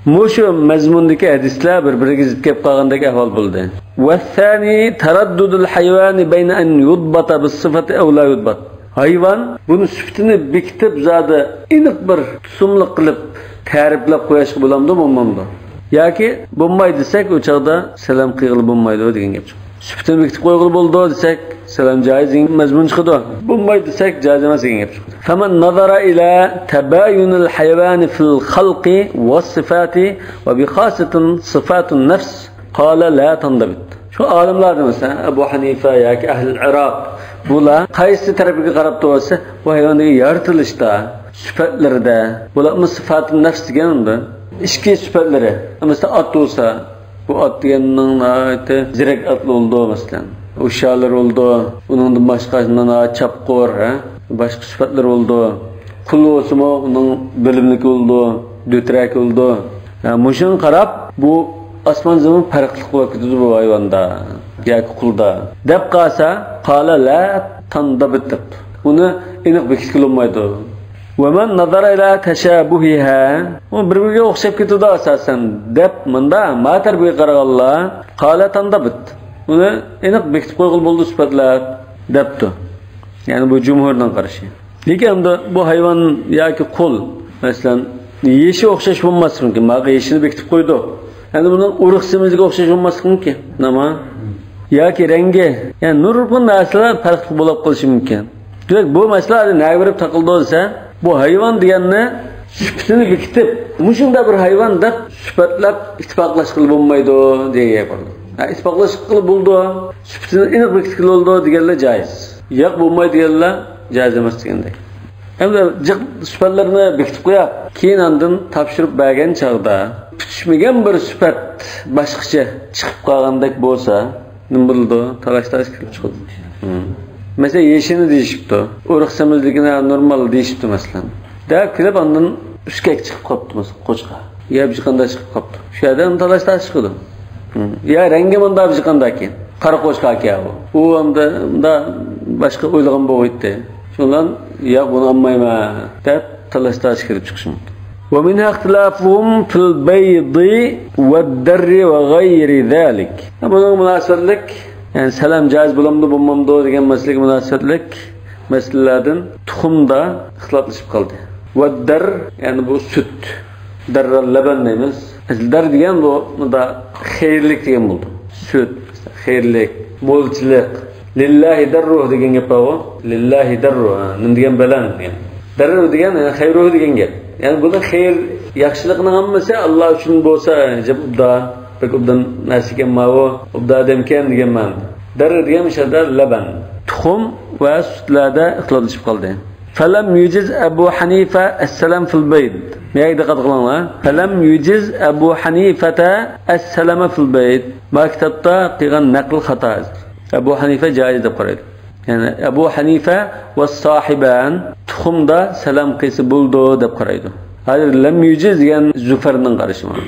Muşu mezmundaki hadisler birbiriga zid kelib qolgandagi ahvol bo'ldi. Va thani taraddudul hayvani bayna an yudbata bis sifati aw la yudbat. Hayvan bunu sifatini bekitib zodi aniq bir tusumliq qilib ta'riflab qo'yishga bo'lamdi, bo'lmaydi. Yoki bo'lmaydi desak, o chaqda salom qilib bo'lmaydi degan gap chiqdi. Sifatini bekitib qo'ygan bo'ldi desak, salom joiz mazmun chiqdi. Bo'lmaydi desak, joiz emas degan gap chiqdi. Faman nazara ila tabayunil hayvan fil khalqi was sifati va bi khasatin sifatun nafs qala la tandabit. Şu alimlardan mesela Ebu Hanife yoki ahli Iroq bular qaysi tarafiga qarab tursa, bu hayvondagi yaratılışda, sifatlarida, bularning sifatun nafs deganda ishki sifatlari. Mesela at olsa, bu at deganning ayeti zirak atlı oldu mesela. Uşağlar oldu, onun başqasından çapqor, başqa sifatlar oldu. Kul olsun onun bölümlük oldu, dötrak oldu. Yani muşun qarab bu asman zaman farqlı qilib bu hayvonda yoki qulda. Deb qalsa, qala la tandabit. Uni aniq bekitib olmaydi. Ve men nazara ila tashabuhiha, o bir-biriga o'xshab ketadi asosan. Deb menda ma tarbiya qaraganlar, qala tandabit. Uni aniq bekitib qo'ygan bo'ldi sifatlar debdi. Ya'ni bu jumhurdan qarashi. Lekin bu hayvon yoki qul, masalan, yeshi o'xshash bo'lmasin mumkin. Maga yeshini bekitib qo'ydi. Yani bunun urug' simizga o'xshash bo'lmasin mumkin. Nima? Yoki rangi, ya'ni nurg'un narsalar farqli bo'lib qolishi mumkin. Demak, bu masala nega berib taqildi desa, bu hayvon deganni sifatini bekitib, mushunda bir hayvon deb sifatlab ittifoqlash qilib bo'lmaydi degan gap bor. İttifoqlash qilib bo'ldi, sifatini aniq bekitib bo'ldi deganlar joiz. Yo'q bo'lmaydi deganlar joiz emas degandek. Endi sifatlarni bekitib qo'yib, keyin andin topshirib bergan chaqda pishmagan bir sifat boshqacha chiqib qolgandek bo'lsa, nima bo'ldi? Talash kirib chiqdi. Mesela yeşini deyishibdi. Urug'simizligini normal deyishibdi masalan. Da kirib andin uskak chiqib qopti masalan qo'chqa. Ya bir qanday chiqib qopti. Shu yerdan talashlar chiqdi. Ya rangi bunda bir qanday ekan. Qora qo'chqa ekan u. U unda boshqa o'ylagan bo'ldi. Shundan ya buni olmayman deb talashlar chiqib chiqishim. Wa min ikhtilafhum fil baydi wad-darri wa ghayri zalik. Bunun münasebetlik yani salam caiz bulamdı bulmamdı degan masalaga münasebetlik meselelerden tuxumda ixtiloflashib qoldi. Vaddar yani bu süt. Darral laban deymiz. Dar degan bu da xayrlik degan bo'ldi. Süt, xayrlik, mo'lchilik. Lillahi darruh degan gap bor. Lillahi darruh degan balan degan. Darruh degan xayruh degan gap. Yani bunun xayr yaxshilikning hammasi Alloh uchun bo'lsa, jabda Pekubdan nasiken mavu, ubda demken degan man. Darr degan mishada laban. Tuxum va sutlarda ixtiloflashib qoldi. Falam yujiz Abu Hanifa as-salam fil bayt. Nega diqqat qilinglar? Falam yujiz Abu Hanifata as-salama fil bayt. Maktabda qilgan naql xato. Abu Hanifa joiz deb qaraydi. Yani Abu Hanifa va sohiban tuxumda salam qilsa bo'ldi deb qaraydi. Hozir lam yujiz degan Zufarning qarashi bor.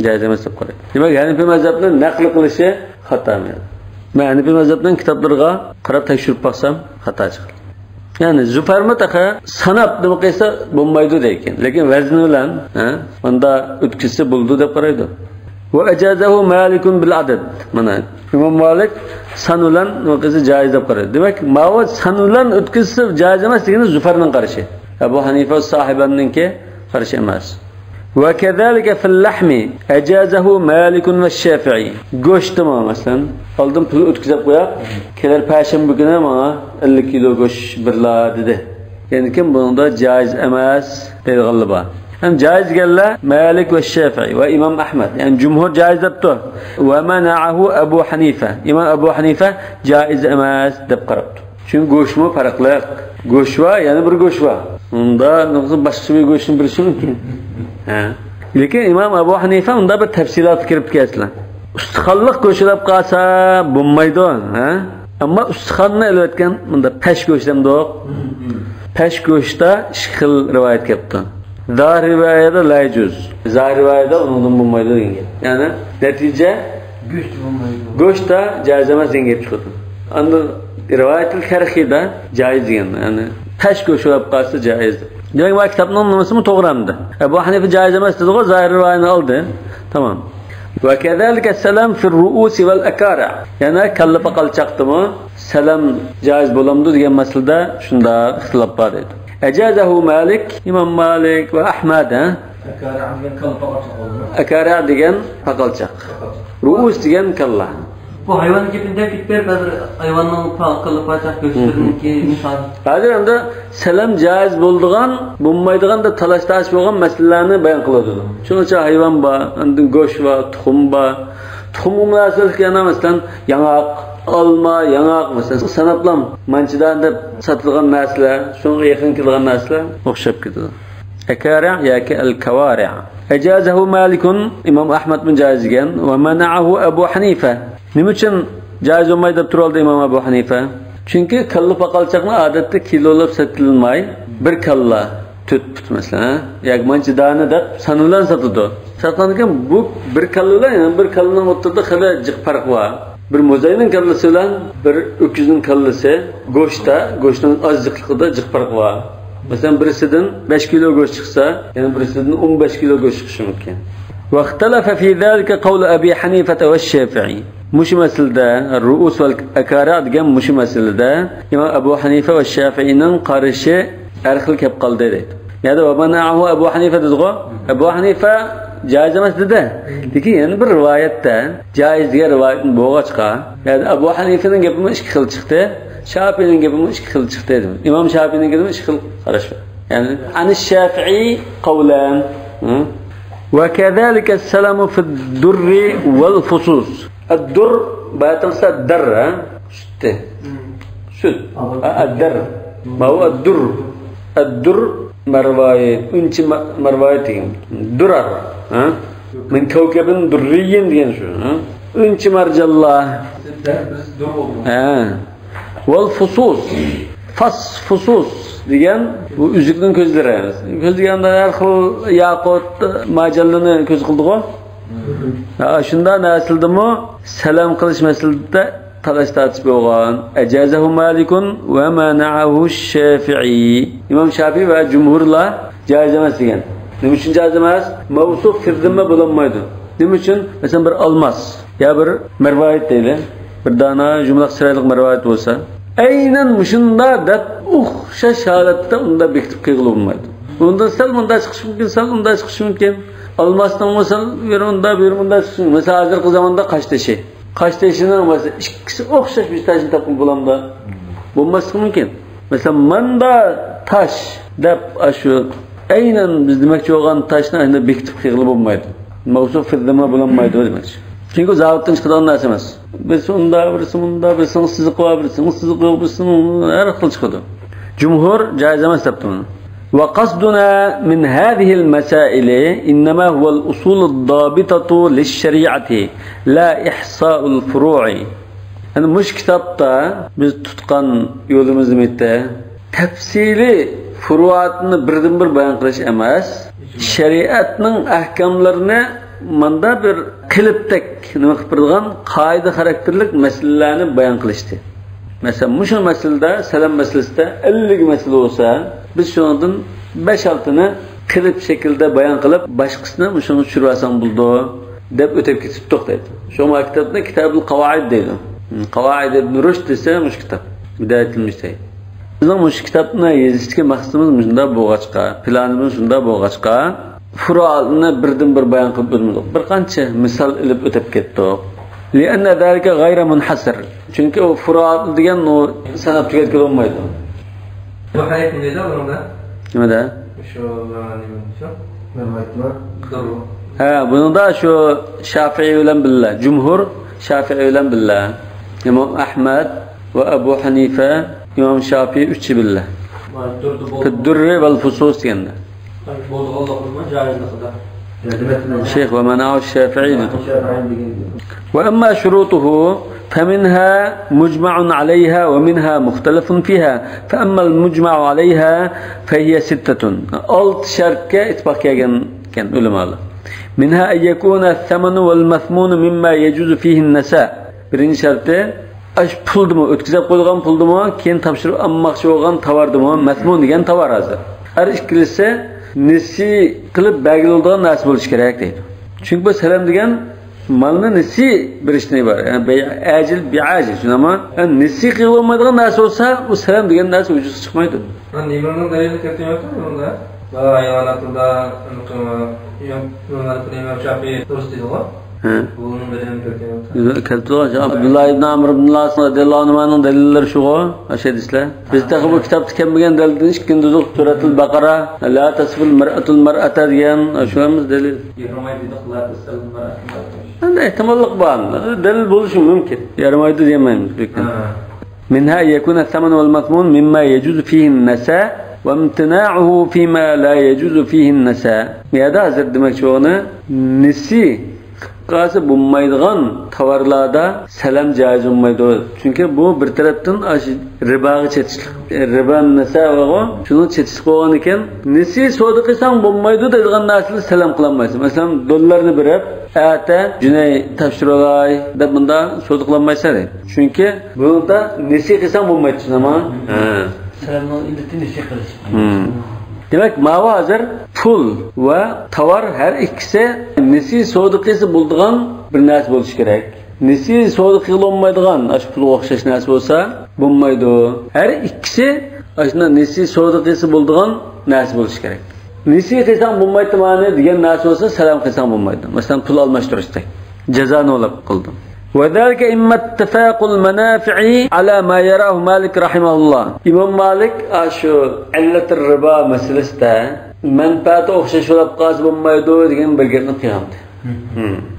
Caiz emas deb qaraydi. Demak, Hanifi mazhabini naql qilishi xato emas. Men Hanifi mazhabining kitoblarga qarab tekshirib baxsam xato chiqadi. Ya'ni Zufarmi taqa sanab nima qilsa bo'lmaydi deydi. Lekin vazni bilan, unda o'tkisi bo'ldi deb qaraydi. Va ajazahu Malikun bil adad. Mana Imom Malik san bilan nima qilsa joiz deb qaraydi. Demak, ma'vud san bilan o'tkisi joiz emas degani Zufarning qarashi. Abu Hanifa sohibaningki qarashi emas. وكذلك في اللحم أجازه مالك والشافعي. Go'sht mesela. Aldım pul o'tkazib qo'yib, kelar payshanba kuni menga 50 kilo go'sht birla dedi. Yani kim bunda joiz emas deydiganlar bor. Ham joiz gellar Malik va Shafi'i va Imom Ahmad. Yani jumhur joiz debdi. Va mana'ahu Abu Hanifa. Imom Abu Hanifa joiz emas deb qarabdi. Çünkü go'shtmi farqli. Go'sht va yana bir go'sht va. Unda boshqa bir go'shtni bilish mumkin. Lekin Imom Abu Hanifa unda bir tafsilot kirib ketgan. Ustixonliq go'shlab qolsa bo'lmaydi, Ammo ustixonni elayotgan bunda pash go'shtdan yo'q. peş goşta şıkıl rivayet yaptı. Zahir rivayette la yecuz. Zahir rivayette onun bulmaydı denge. Yani netice Güç bulmaydı. goşta caiz emas denge çıktı. Anda rivayetil kerhida caiz yani. Yani peş goş olab qalsa caiz. Demek bu kitapın anlaması mı doğramdı? Ebu Hanife caiz emas dedi o zahir rivayetini aldı. Tamam. Ve kezalike selam fil ru'usi vel ekara. Yani kalla paqal çaktı mı? Selam caiz bulamdı degan masalada şunda ihtilaf var edi. Ecazahu Malik, İmam Malik ve Ahmed. Ekara degan paqalçaq. Ru'us degan kalla. Bu hayvan gibinde gitber bazı hayvanın paqalı paçaq gösterin ki misal. Hazır anda selam caiz bulduğan, bulmaydigan da talaştaş bolgan meselelerni bayon qiladi. Şuncha hayvan ba, andın goş va, tuxum ba. Tuxum münasebet yana masalan yangaq, alma, yangaq mesela sanaplam manchidan deb satilgan narsalar, shunga yaqin kelgan narsalar o'xshab ketadi. Akara yoki al-kawari'. Ejazahu Malikun İmam Ahmed bin caiz degan va mana'ahu Abu Hanifa. Nima uchun caiz bo'lmaydi deb turoldi İmam Abu Hanifa? Chunki kalla paqalchoqni odatda kilolab sotilmay, bir kalla tut mesela, yoki manchidani deb sanılan satıldı. Satılgan bu bir kallalar, yani bir kallaning o'rtasida xila jiq farq bor. Bir mo'zayning kallasi bilan bir o'kizning kallasi go'shtning ozliqligida jiq farq bor. Mesela birisidan 5 kilo go'sht chiqsa, yana birisidan 15 kilo go'sht chiqishi mumkin. واختلف في ذلك قول أبي حنيفة والشافعي. مش مثل ده الرؤوس والأكارع دقام مش مثل ده إمام أبو حنيفة والشافعي ننقرش أرخل كيف قال ده يعني ومنعه أبو حنيفة تدغو أبو حنيفة جائز مثل ده لكن يعني بالرواية ده جائز دي رواية بوغشقا يعني أبو حنيفة نجيب مش خل شخته شافعي نجيب مش خل شخته إمام شافعي نجيب مش خل خرش يعني عن الشافعي قولان وكذلك السلام في الدر والفصوص. الدر باتنسى الدر شد الدر ما هو الدر الدر مرواية انت مروايتين درر من كوكب دري ديان شو انت مرج الله والفصوص فصوص degan bu üzükning ko'zlari. Ko'z deganda har xil yaqut majallini ko'z qildi-ku. Shunda nasildimi salam qilish masalasida talash tartib bo'lgan. Ajazahu Malikun va mana'ahu Shafi'i. Imom Shafi'i va jumhurlar jaiz emas degan. Nima uchun jaiz emas? Mavsuf fi zimma bo'lmaydi. Nima uchun? Masalan bir olmos ya bir marvoyat deydi. Bir dana jumla sirayliq marvoyat bo'lsa, aynan shunda deb o'xshash holatda unda bekitib qo'yilmaydi. Unda sal bunda chiqish mumkin, sal unda chiqish mumkin. Olmasdan bo'lsa, bir unda chiqish mumkin. Mesela hozirgi zamonda qashtashi. Qashtashini mesela ikkisi o'xshash bir tashni topib bo'lamda. Bo'lmasligi mumkin. Mesela manda tash deb shu aynan biz demoqchi bo'lgan tashni endi bekitib qo'yilib bo'lmaydi. Mavsuf fizma bo'lanmaydi demoqchi. Çünkü zavatdan çıkan narsa emas. Birisi unda, birisi bunda, birisi sızık var, birisi sızık yok, birisi her xil çıkıyor. Cumhur caiz emas debdi bunu. Ve qasduna min hadhihi al-masail inma huwa al-usul ad-dabitatu lish-shari'ati la ihsa'u al-furu'i. Yani mush kitapta biz tutgan yolumuz nima? Tafsili furuatni birdan bir bayon qilish emas, shariatning ahkamlarini manda bir qilibtek nima qilib turgan qoida xarakterlik masalalarni bayon qilishdi. Mesela mushu masalada salam masalasida 50 masala bo'lsa, biz shundan 5-6ni qilib shaklda bayon qilib, boshqasini mushuni tushirib olsam bo'ldi deb o'tib ketib to'xtaydi. Shu maktabda Kitabul Qavoid deydi. Qavoid ibn Rushd desa mush kitob. Bidayatul Mujtahid. Bizning mush kitobni yozishga maqsadimiz shunda bo'lg'achqa, planimiz shunda bo'lg'achqa furuatni birdan bir bayon qilib o'tmadik. Bir qancha misol ilib o'tib ketdik. Lianna zalika g'ayra munhasir. Chunki u furuat degan o sanab tugatib bo'lmaydi. Bu hayotni deydi o'rnida. Nimada? Shu nima bunida shu Shafi'i bilan billah, jumhur Shafi'i bilan billah. İmam Ahmed ve Abu Hanife, İmam Shafi'i üçü billah. Tedurri vel fusus deganda. شيخ ومنعه الشافعي وأما شروطه فمنها مجمع عليها ومنها مختلف فيها فأما المجمع عليها فهي 6 alt şartga ittifoq kelgan ulamalar منها أن يكون الثمن والمثمون مما يجوز فيه النساء birinchi sharti ash puldimi o'tkazib qo'yilgan puldimi keyin topshirib olmoqchi bo'lgan tovardimi masmun degan tovar hozir har ikkilisi nisi qilib belgilanadigan narsa bo'lishi kerak deydi chunki bu salam degan malni nisi berishdan iborat yani ajil biajil shunami yani nisi qilolmaydigan narsa bo'lsa u salam degan narsa vujudga chiqmaydi nimaning dalili keltiryapti bunda hayvonotda Abdullah ibn Amr ibn Las radhiyallohu anhu'ning dalillari shu hadislar. Bizda bu kitobda kelmagan dalildan hech kim duzuq suratul Baqara la tasfil mar'atul mar'ata degan shuamiz dalil. Ana ehtimollik bor. Dalil bo'lishi mumkin. Yaramaydi demaymiz lekin. Minha yakuna thaman wal matmun mimma yajuzu fihi an-nasa' وامتناعه فيما لا يجوز فيه النساء. يادا hazır demek onu nisi qası bulmaydigan tovarlarda salam caiz olmaydi. Çünkü bu bir tarafdan ribaga chetishlik. Riba nasa va shuni chetishlik bo'lgan ekan, nisi savdo qilsang bo'lmaydi degan narsalar salam qilinmaysan. Masalan, dollarni berib, ata junay topshirolay deb bunda savdo qilinmaysa. Chunki bunda nisi qilsang bo'lmaydi, tushunami? Selamın illetini şey kılış. Demek mava hazır pul ve tovar her ikisi nesi soğuduqisi bulduğun bir narsa bo'lishi kerak. Nesi soğuduq qilolmaydigan ash pulga o'xshash narsa bo'lsa bo'lmaydi. Her ikisi ashuna nesi so'uduqisi bulduğun narsa bo'lishi kerak. Nesi qilsang bo'lmaydi ma'ni degan narsa bo'lsa salam qilsang bo'lmaydi. Masalan pul almashtirishda jazoni olib qildim. وذلك إما اتفاق المنافع على ما يراه مالك رحمه الله. إمام مالك أشو علة الربا مسألة منفعة أخشش ولا بقاس بما يدور دين برجعنا قيامته.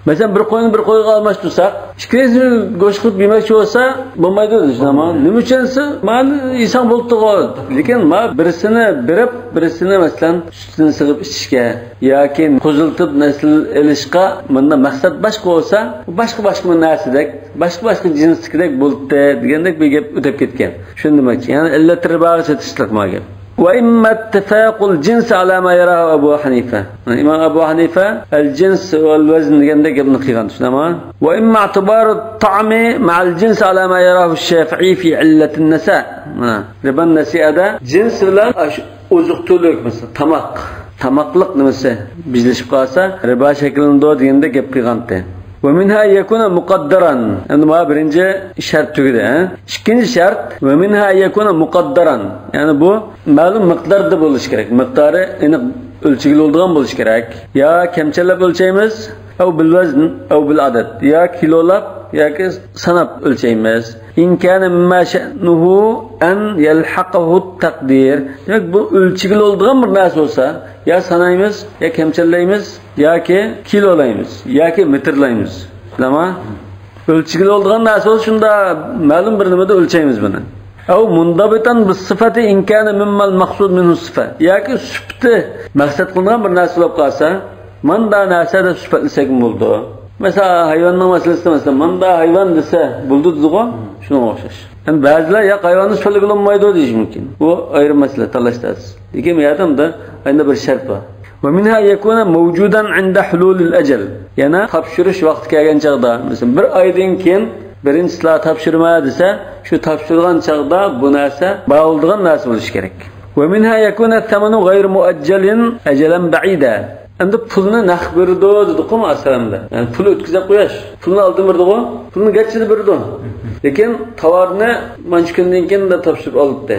Mesela bir koyun almış tutsak, şikayetini goşkut bilmek olsa bulmaydı ama ne müçense mal insan buldu o. Lakin ma birisini berip birisini mesela sütünü sıkıp içişke, yakin kozultup nesil elişka, bunda maksat başka olsa başka narsadek, başka cinslikdek buldu degandek bir gap ötep ketken. Şunu demek yani elle tribaga çetişlik ma gap. وإما اتفاق الجنس على ما يراه أبو حنيفة. الإمام أبو حنيفة الجنس والوزن عندك ابن قيغان تمام. وإما اعتبار الطعم مع الجنس على ما يراه الشافعي في علة النساء. ربا النساء ده جنس لا أزقتلك مثلا tamaklık nemesi bizleşip kalsa riba şeklinde diyende gap qilgandi. ومنها يكون مقدرا يعني ما birinci şart tügüde. İkinci şart ve minha yekuna muqaddaran yani bu ma'lum miqdarda bo'lishi kerak. Miqdori aniq ölçügülü olduğun buluş gerek. Ya kemçellep ölçeyimiz, ev bil vazn, ev bil adet. Ya kilolap, ya ki sanap ölçeyimiz. İn kâne mimma şe'nuhu en yelhaqahu takdir. Demek bu ölçügülü olduğun bir nas olsa, ya sanayımız, ya kemçelleyimiz, ya ki kilolayımız, ya ki metrlayımız. Ama ölçügülü olduğun nas olsa şunda ma'lum bir nimada ölçeyimiz bunu. أو منضبطا بالصفة إن كان مما المقصود منه الصفة. يعني صفته مقصد قلنا بالناس لو قاسا من دا ناسا دا صفة لسكن بولدو. مثلا حيوان مسألة مثلا من دا حيوان لسه بولدو دزغو شنو وخشش. يعني بعضلا يا حيوان صفة لقلهم ما يدو ديش ممكن. Bu ayrı mesele talaştaz. Dikim yadım da aynı bir şart var. ومنها يكون موجودا عند حلول الأجل. Yani tapşırış vakti gelgen çağda mesela bir aydan keyin birinchilar topshirma desa shu topshirgan chaqda bu narsa bağıldıgan narsa bo'lishi kerak. Ve minha yakuna thamanu ghayr muajjalin ajalan ba'ida. Endi pulni naqd berdi dedi-ku asalamda. Yani pul o'tkazib qo'yash. Pulni oldim berdi-ku, pulni gachini berdi. Lekin tovarni mancha kundan keyin da topshirib oldi.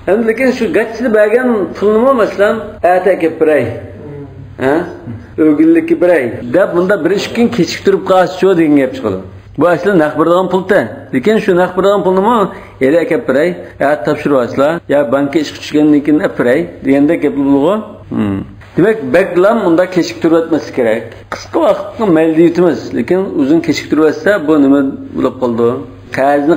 Endi lekin shu gachini bergan pulni masalan ata kelib beray. Ha? O'gillikka beray. Deb bunda bir ish kun kechiktirib qolsa degan gap chiqadi. Bu aslında nakbırdan pulda. Lekin şu nakbırdan pulni mu ele akab beray, ya topshirib olsa, ya bankka ish tushgandan keyin beray deganda gap bo'lgo. Demak, beklam unda kechiktirib o'tmasi kerak. Qisqa vaqtda mayli yutimiz, lekin uzun kechiktirib o'tsa bu nima bo'lib qoldi?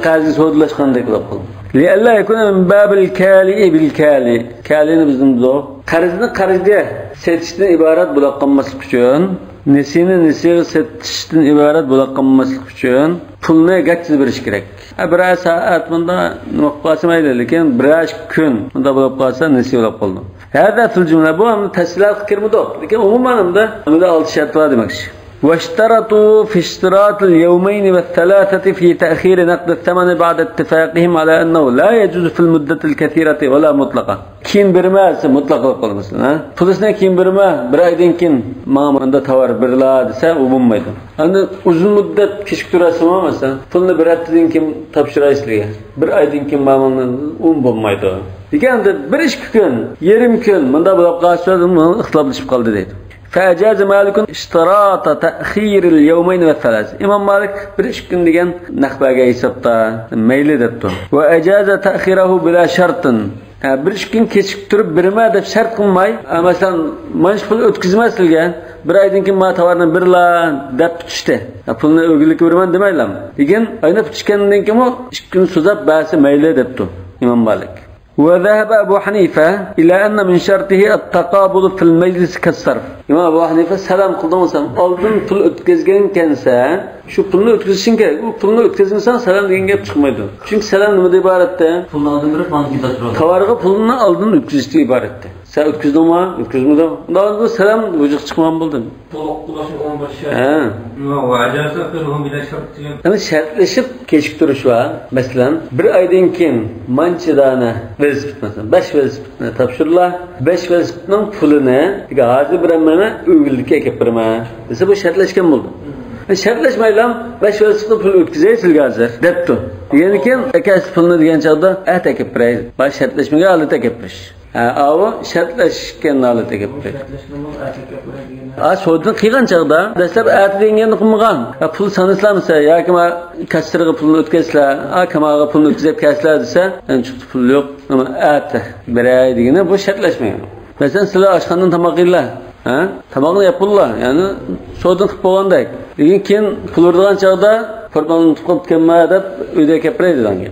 Qazni sodlashgandek bo'lib qoldi. Li'alla yakuna min babil kali bil kali. Kalini bizning zo. Qarzni qarzga setishdan iborat bo'lib qolmaslik uchun nesiga setishdan iborat bo'laqanmaslik uchun pulni gachsiz berish kerak. Bir soat bunda nima qilsa mayli, lekin bir kun bunda bo'lib qolsa nesi bo'lib qoldi. Hada fil jumla bu ham tafsilot kirmadi. Lekin umuman bunda 6 shart bor demakchi. واشترطوا في اشتراط اليومين والثلاثة في تأخير نقد الثمن بعد اتفاقهم على أنه لا يجوز في المدة الكثيرة ولا مطلقة. كين برما مطلق قول مثلا. فلسنا كين برما برايدين كين ما عنده ثوار برلا دسا وبمايدن. أنا uzun müddet keşiktirası mı mesela? Pulunu bıraktığın kim tapşırayız liye. Bir aydın kim mamamın bulmaydı. Diken de bir iş gün, yerim gün, manda bulup karşıladım mı ıhtılaplaşıp kaldı dedi. فأجاز مالك اشتراط تأخير اليومين والثلاث. إمام مالك بريش كن ديجان نخبة جاي سبتا ميل دتو. وأجاز تأخيره بلا شرط. بريش كن كشكتر برما ده شرط كم ماي. مثلا مانش فل أتكزماس لجان. برايدين كم ما توارنا برلا دب تشته. فلنا أقولك برمان دمايلام. ديجان أين بتشكن دين كمو كن سوزاب بس ميل دتو. إمام مالك. وذهب أبو حنيفة إلى أن من شرطه التقابض في المجلس كالصرف. İmam Abu Hanife selam kıldırmasan, aldın pul ötközgen kensen, şu pulunu ötközüşün gerek. Bu pulunu ötközmesen selam deyen gep çıkmaydı. Çünkü selam ne ibarette? Pulunu aldın bir mantık taşır. Tavarga pulunu aldın ötközüştü ibarette. Sen ötküzdün mi? Ötközmedin mi? Daha da selam vücut çıkmam buldun. Toluklu başın 15 şart. Ve acayip akıllıhım bile şart diyen. Yani şartlaşıp keşik duruş var. Mesela bir aydan kim mançıdana vezifit mesela 5 vezifitine tapşırırlar. 5 vezifitinin pulunu hazır bir emmene övgüldükü ekipirme. Mesela bu şartlaşken buldum. Şartlaşmayla 5 vezifitinin pulu ötküzeyisil hazır. Deptu. Yani kim ekası pulunu diyen çağda ekipireydi. Baş şartlaşmaya alıt ekipiriş. Avu şartlaşken alıt ekipireydi. Soğudun kıygan çağda desler eti dengeni kımıgan. Pul sanıslar mesela ya kima kastırığı pulunu ötkesler, kamağı pulunu ötkesep kesler dese en çıktı pul yok ama eti birey degene bu şartlaşmıyor. Mesela silah aşkandan tamaqıyla tamaqını yapırlar yani soğudun kıp boğandak. Degen keyin pul urdigan çağda portmanını tutup kemma deb uyda kepireydi dange.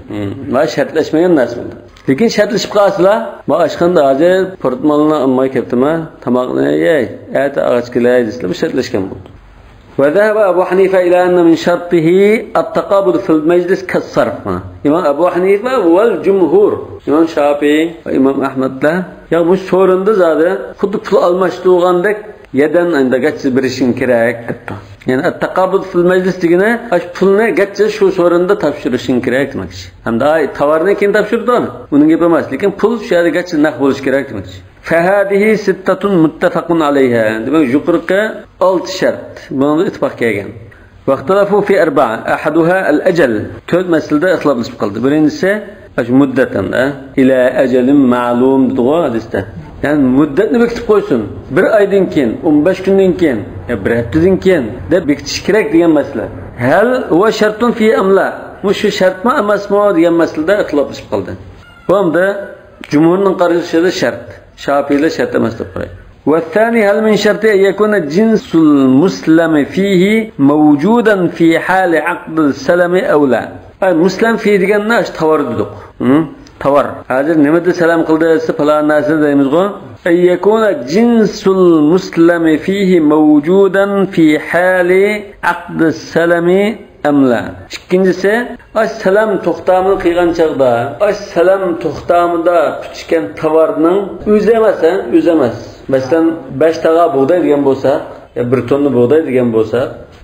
Va şartlaşmagan narsa bo'ldi. Lekin şartlaşıp qalsalar, bu aşkanda hozir portmanını almay keptimi, tamaqni yey, ati ağaç kelay deslar, bu şartlaşgan bo'ldi. وذهب أبو حنيفة إلى أن من شرطه التقابض في المجلس كالصرف. İmam Abu Hanife والجمهور. İmam Şafii ve İmam Ahmed de ya bu sorunda zaten xuddi pul almashdığandek yeden anda geçiz bir işin kerak etdi. Yani at-taqabud fil meclis degene pulni geçiz şu sorunda topshirishing kerak demakchi. Hamda tovarni keyin topshirdi uni. Uning gapi emas, lekin pul shu yerda geçiz naq bo'lish kerak demakchi. فهذه ستة متفق عليها. demak yuqorqi 6 shart. Bunda ittifoq kelgan. واختلفوا في 4. أحدها الأجل. 4 masalada ixtiloflashib qoldi. Birinchisi muddatan ila ajalin ma'lum dedi hadisda. Yani müddetini bekitip koysun. Bir aydan keyin, 15 günden keyin, bir haftadan keyin deb bekitish kerak degan masala. Hal va shartun fi amla. Bu shu shartmi emasmi degan masalada ixtiloflashib qoldi. Bunda jumhurning qarashida shart. Şafiilar shart emas deb qo'yadi. والثاني هل من شرط أن يكون جنس المسلم فيه موجودا في حال عقد السلم أو لا؟ مسلم فيه deganni ash tavarduduq. Tavar. Hozir nimada salam qildi desa falan narsa deymiz-ku. Yakuna jinsul muslimi fihi mawjudan fi hali aqd as-salami am la. İkincisi, as-salam to'xtamini qilgan chaqda, as-salam to'xtamida pichgan tovarning o'zi emas. Masalan, 5 taqa bug'doy degan bo'lsa, ya 1 tonna bug'doy degan bo'lsa,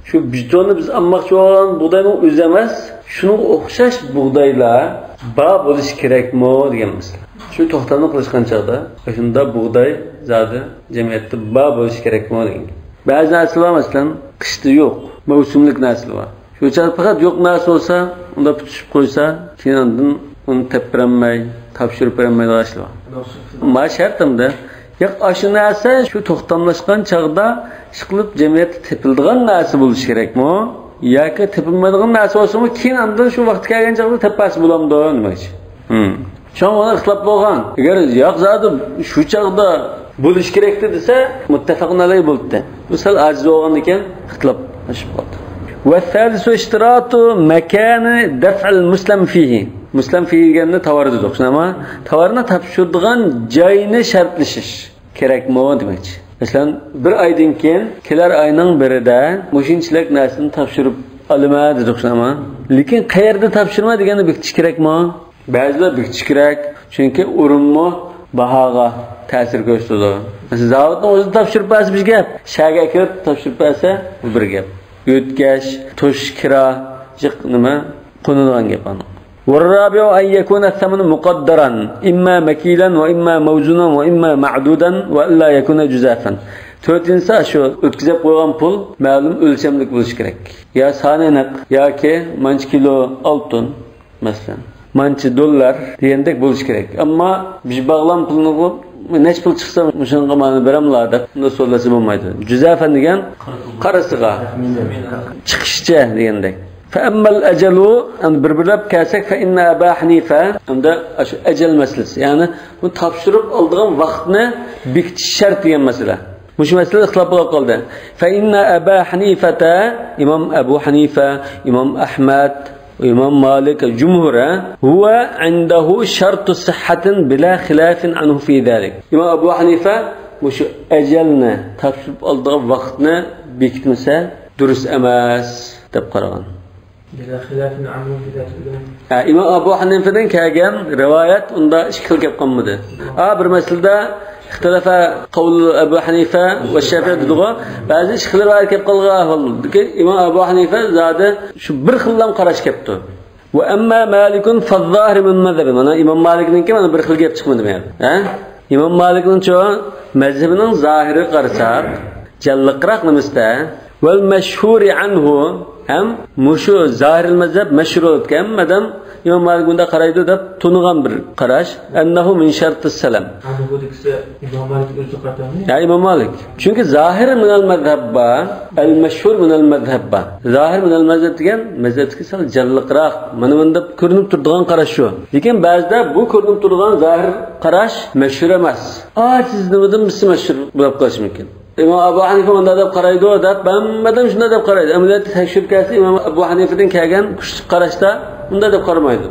shu 1 tonna biz almoqchi bo'lgan bug'doyning o'zi emas, shunga o'xshash bug'doylar ba bo'lish kerakmi degan masala. Shu to'xtamni qilishgan chaqda, shunda bug'doy zodi jamiyatda ba bo'lish kerakmi degan. Ba'zi narsalar masalan qishda yo'q, mavsumlik narsalar bor. Shu faqat yo'q narsa bo'lsa, unda tutishib qo'ysa, keyin uni teppiranmay, topshirib beranmay degashlar. Ma shartimda yo'q, shu narsa shu to'xtamlashgan chaqda ishqilib jamiyatda tepildigan narsa bo'lish kerakmi? Yoki tepilmaydigan narsa bo'lsa-mu, keyin andan shu vaqt kelgan chaqda tepasi bo'lamdi demoqchi. Chon ona ixtilof bo'lgan. Agar yo'q zodi shu chaqda bo'lish kerak desa, muttafaqun alayh bo'ldi. Bu sal ajiz bo'lgan ekan, ixtiloflashib qoldi. Va thalithu ishtiratu makan daf' al-muslim fihi. Muslim fihi deganni tavardi dedik. Shunami? Tavarni topshiradigan joyini shartlashish kerakmi demoqchi. Mesela bir aydan keyin kelar ayning birida mushunchalik narsani topshirib olma dedik ama. Lekin qayerda topshirma degani bekitish kerakmi? Ba'zilar bekitish kerak, chunki urinma bahoga ta'sir ko'rsatadi. Mesela zavodning o'zi topshirib bersa bir gap, shaga kirib topshirib bersa bu bir gap. O'tkash, to'sh kira, jiq nima qo'nadigan gap ana. والرابع أن يكون الثمن مقدرا إما مكيلا وإما موزونا وإما معدودا وإلا يكون جزافا. Төртінші şu ötkizip koygan pul ma'lum ölçemlik bo'lishi kerak. Ya saniyelik yoki manch kilo oltin masalan, manch dollar degandek bo'lishi kerak. Ammo biz bag'lan pulni nech pul chiqsa shunga ma'ni beramlar deb unda so'rlasa bo'lmaydi. Juzafan degan qarasiga chiqishcha degandek. فأما الأجل أن بربلب كاسك فإن أبا حنيفة عند أجل مسلس يعني متحبشرب ألدغم وقتنا بكتش شرط مثلا مش مسألة اختلاف قلده فإن أبا حنيفة إمام أبو حنيفة إمام أحمد وإمام مالك الجمهور هو عنده شرط صحة بلا خلاف عنه في ذلك. إمام أبو حنيفة مش أجلنا تحبشرب ألدغم وقتنا بكتمسا درس أماس تبقران بلا خلاف عنه في ذلك. İmam Abu Hanife'den kelgan rivayet onda şekil gap qolmadi. Bir masalada ixtilafa qawl Abu Hanife ve Şafi'i dediği bazı şekillar gap qolgan oldu. İmam Abu Hanife zade şu bir xillam qarash kepti. Ve amma Malikun faz-zahir min mazhabi. Mana İmam Malik'ninki mana bir xil gap chiqmadi men. İmam Malik'nin çoğu mazhabining zahiri qarasak, jalliqroq nimasta vel meşhuri anhu hem muşu zahiril mazhab meşhur etken madem İmam Malik bunda qaraydi deb tunigan bir qarash annahu min shartis salam. Bu dikse İmam Malik o'zi qartami? Ya İmam Malik. Çünkü zahir min al mazhabba, al meşhur min al mazhabba. Zahir min al mazhab degan mazhabga sal jalliqroq, mana bunda ko'rinib turadigan qarash shu. Lekin ba'zida bu ko'rinib turadigan zahir qarash meşhur emas. Siz nimadan misi meşhur bo'lib qolishi mumkin. İmam Abu Hanife onda deb qaraydi deb hammadan shunday deb qaraydi. Amaliyotda tekshirib kelsa İmam Abu Hanife'dan kelgan qarashda unda deb qaramaydi.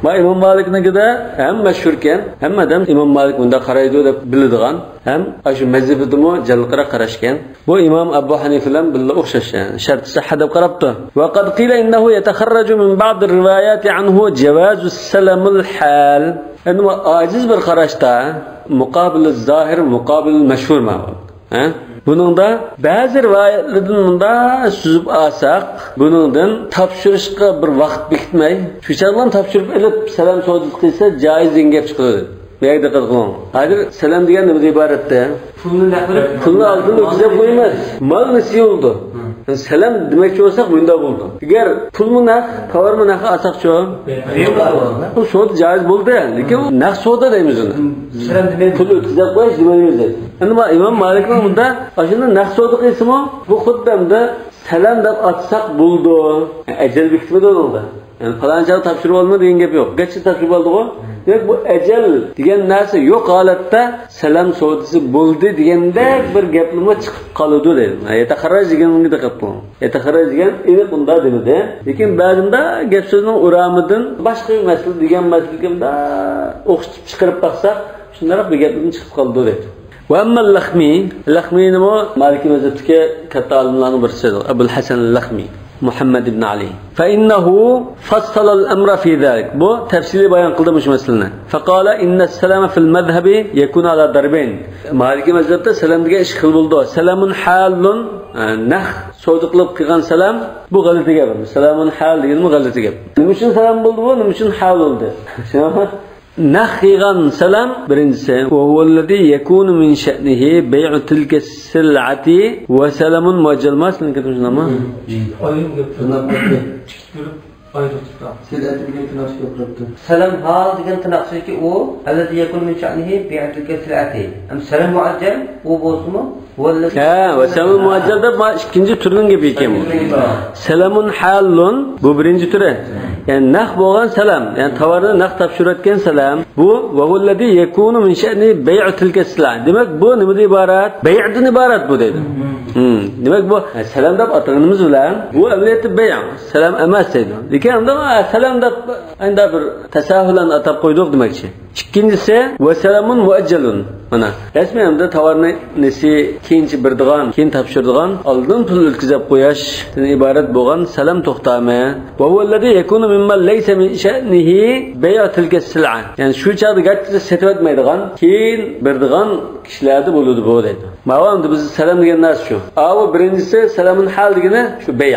Va İmam Malik'nikida ham mashhurkan, hammadan İmam Malik bunda qaraydi deb biladigan, ham shu mazhabidimi jalqira qarashgan. Bu İmam Abu Hanife bilan birga o'xshash, shart sahha deb qarabdi. Va qad qila innahu yatakharraju min ba'd ar-riwayat anhu jawaz as-salamul hal. Yani aciz bir qarashda muqabil az-zahir muqabil mashhur ma'lum. Buningda ba'zi rivoyatlardan bunda suzib olsak, buningdan topshirishga bir vaqt bekitmay, shu chaqdan topshirib olib salom so'zib qilsa joiz degan gap chiqadi. Nega diqqat qiling. Hozir salom degan nima iboratda? Pulni oldin o'tkazib qo'ymas. Mol nisi bo'ldi. Salom demoqchi bo'lsak bunda bo'ldi. Agar pulni naq, tovarni naq olsakchi, bu so'z joiz bo'ldi, lekin naq so'da deymiz uni. Salom demaydi. Pul o'tkazib qo'yish demaymiz. Endi İmam Malikning bunda ashunda naq so'da qilsimi, bu xuddamda salom deb atsak bo'ldi. Ajal bekitmadi unda. Yani falanca topshirib olma degan gap yo'q. Gachi topshirib oldi-ku. Demak bu ajal degan narsa yo'q holatda salom so'disi bo'ldi deganda bir gapnoma chiqib qoladi deydi. Yataxarraj deganga diqqat qiling. Yataxarraj degan eni bunda demadi. Lekin ba'zida gap so'zning uramidan boshqa masala degan masalaga o'xshatib chiqarib baqsa, shunday bir gapning chiqib qoldi deydi. Wa amma al-Lakhmi, Lakhmi nima Maliki mazhabga katta olimlarning birisi, Abul Hasan al-Lakhmi. محمد بن علي فإنه فصل الأمر في ذلك بو تفصيل بيان قلده مش مثلنا فقال إن السلام في المذهب يكون على ضربين مالكي مذهبته سلام دغه ish xil bo'ldi salamun halun nah sodiqlab qilgan salam bu g'alati gap salamun hal degan g'alati gap nima uchun salam bo'ldi bu nima uchun hal bo'ldi نخيغان سلام برنسه وهو الذي يكون من شأنه بيع تلك السلعة وسلام مؤجل ما سلم كتبنا ما سلام حال ديگان تناقشي كي او الذي يكون من شأنه بيع تلك السلعة ام سلام مؤجل او بوسمو ولا وسلام مؤجل ده ما ikinci türün gibi ekan bu. Selamun halun bu birinci türü. Yani nah bo'lgan salam, yani tovarni nah topshirayotgan salam, bu va hulladi yakunu min sha'ni bay'u tilka sila. Demak bu nimadan iborat? Bay'dan iborat bu dedi. Demak bu salam deb ataganimiz bilan bu amaliyotda bay', salam emas dedi. Lekin unda salam deb endi bir tasahulan atab qo'ydik demakchi. İkincisi ve selamun muajjalun. Mana rasmiyamda tovarni nesi keyinchi birdigan, keyin topshirdigan, oldin pul o'tkazib qo'yishdan iborat bo'lgan salam to'xtami. Va huvallazi yakunu mimman laysa min sha'nihi bay'u tilka sil'a. Yani shu chaqda gachcha setib etmaydigan, keyin birdigan kishilarda bo'ladi bu deydi. Ma'lumda biz salam degan narsa shu. Avu birinchisi salamun hal degani shu bay'.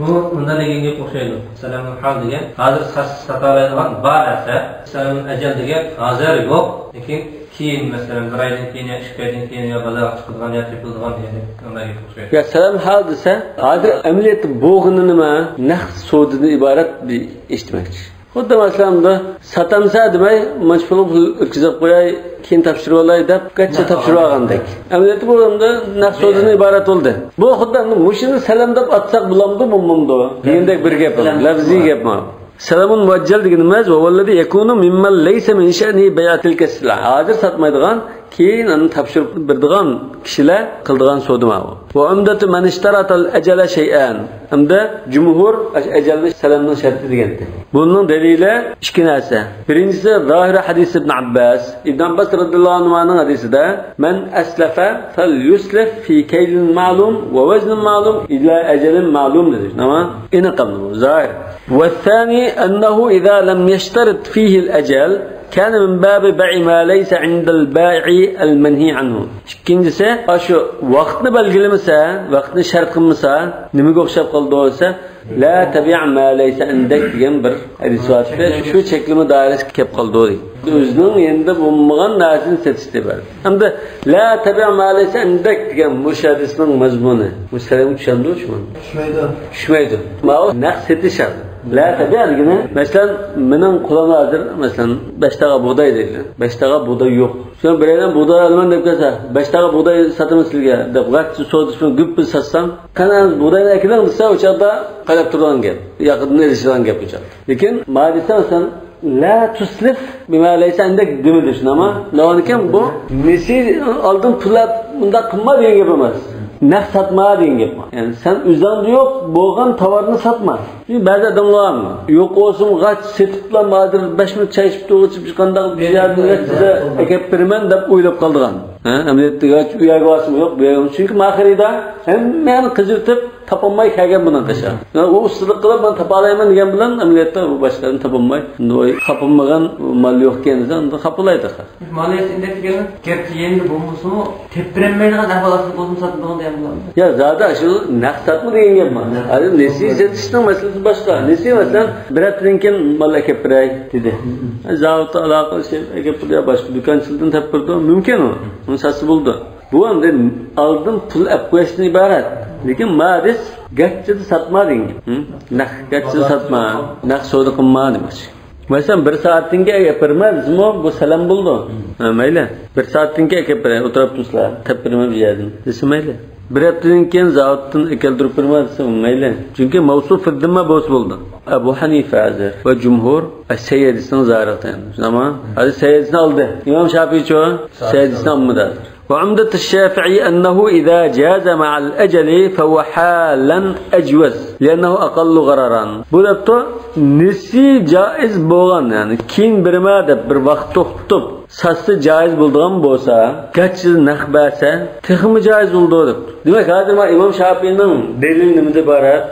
Bu bundan deganga o'xshaydi. Salamun hal degan hozir satalaydigan bor narsa, salamun ajal degan hozir yo'q, lekin keyin masalan bir oydan keyin yo 2 oydan keyin yo bozorga chiqadigan yo tepiladigan yani unga o'xshaydi. Ya salam hal desa, hozir amaliyotda bo'g'ini nima? Naqd savdodan iborat bir eshitmoqchi. Xuddi masalan satamsa demay, majbur pul o'tkazib qo'yay, keyin topshirib olay deb qancha topshirib olgandek. Amaliyotda bu onda naqd savdodan iborat bo'ldi. Bu xuddi mushuni salam deb atsak bo'lamdi, bo'lmamdi. Degandek bir gap, lafziy gap mı? Salamun muajjal deganimiz va vallazi yakunu mimman laysa min sha'ni bay'atil kasla. Hozir satmaydigan, keyin uni topshirib berdigan kishilar qildigan savdo bu. Va umdatu man ishtaratal ajala shay'an. Hamda jumhur ajalni salamning sharti degandi. Bunun dalili ikki narsa. Birinchisi zohir hadis ibn Abbas. Ibn Abbas radhiyallohu anhuning hadisida man aslafa fal yuslif fi kaylin ma'lum va waznin ma'lum ila ajalin ma'lum dedi. Nima? Ina qildi bu zohir. والثاني أنه إذا لم يشترط فيه الأجل كان من باب بيع ما ليس عند البائع المنهي عنه. İkincisi, şu vaktni belgilemese, vaktni şart kılmasa, nimaga o'xshab qoldi olsa, la tabi' ma laysa indak degan bir hadis var. Shu cheklama doirasiga kelib qoldi deydi. O'zining endi bo'lmagan narsani setishdi bar. Hamda la tabi' ma laysa indak degan bu hadisning mazmuni. Musallam tushundu shuni. Tushmaydi. Ma'o naqd setish shart. La tabi' degani, masalan, mening qo'lim hozir, masalan, 5 taqa buğday deydi. 5 taqa buğday yo'q. Sen biraydan buğday olaman deb kelsa, 5 taqa buğday sataman sizga deb vaqtni so'dishni g'ib satsam, qana buğdayni akilang desa, o'chada qarab turgan gap. Yaqinda erishgan gap o'chadi. Lekin ma'lisa masalan la tuslif bima laysa indak demedi shuni, ammo navanikan bu nesi oldin pulab unda qimmat degan gap emas. Naqd satma degan gap. Yani sen o'zingda yo'q bo'lgan tovarni satma. Ba'zi odamlar yo'q olsin g'ach setiblar hozir 5 minut choy ichib o'chib chiqqanda buyardiga akab beraman deb o'ylab qoldigan. Amaliyotda g'ach uyga olsin yo'q, chunki maxirida hammani qizirtib topolmay kelgan bilan tasha. U ustilik qilib men topa olayman degan bilan amaliyotda u boshqani topolmay, topolmagan mal yo'q ekanida unda qapilaydi. Maliyat index degani gerçi endi bo'lmasimi, teppirilmaydigan ahvolda bo'lsa sotadigan ham bo'ladi. Ya zada shu naqd satma degan gap bor. Hali nesi setishning masalasi boshqa. Nesi masalan bir haftadan keyin mal akib beray dedi. Zavod aloqa akib beray boshqa do'konchilardan topirdi, mumkin u. Uni satsa bo'ldi. Bu ham oldin pul olib qo'yishdan iborat. Lekin madis gachchida satma degan. Naqd gachchida satma, naqd savdo qilma demoqchi. Masalan 1 soatdan keyin gapirmadizmi, bu salam bo'ldi. Mayli. 1 soatdan keyin gapiray, o'tirib turibsizlar, tepirma berdim. Desa mayli. Bir haftadan keyin zavoddan keltirib bermadisa mayli. Chunki mavsuf fiddima bo's bo'ldi. Abu Hanifa azar va jumhur as-sayyidisini zaratan. Ama hadi sayyidisini oldi. İmam Şafii'ço sayyidisini almadı. وعمدة الشافعي أنه إذا جاز مع الأجل فهو حالا أجوز لأنه أقل غررا. بودابتو نسي جائز بولغان يعني كين برمادة bir vaqt to'xtab satsa joiz bo'lgan bo'lsa, gachchi naqbasa, texmi joiz bo'ldi deb. Demak, hozir men Imom Shafiining dalili nimada iborat?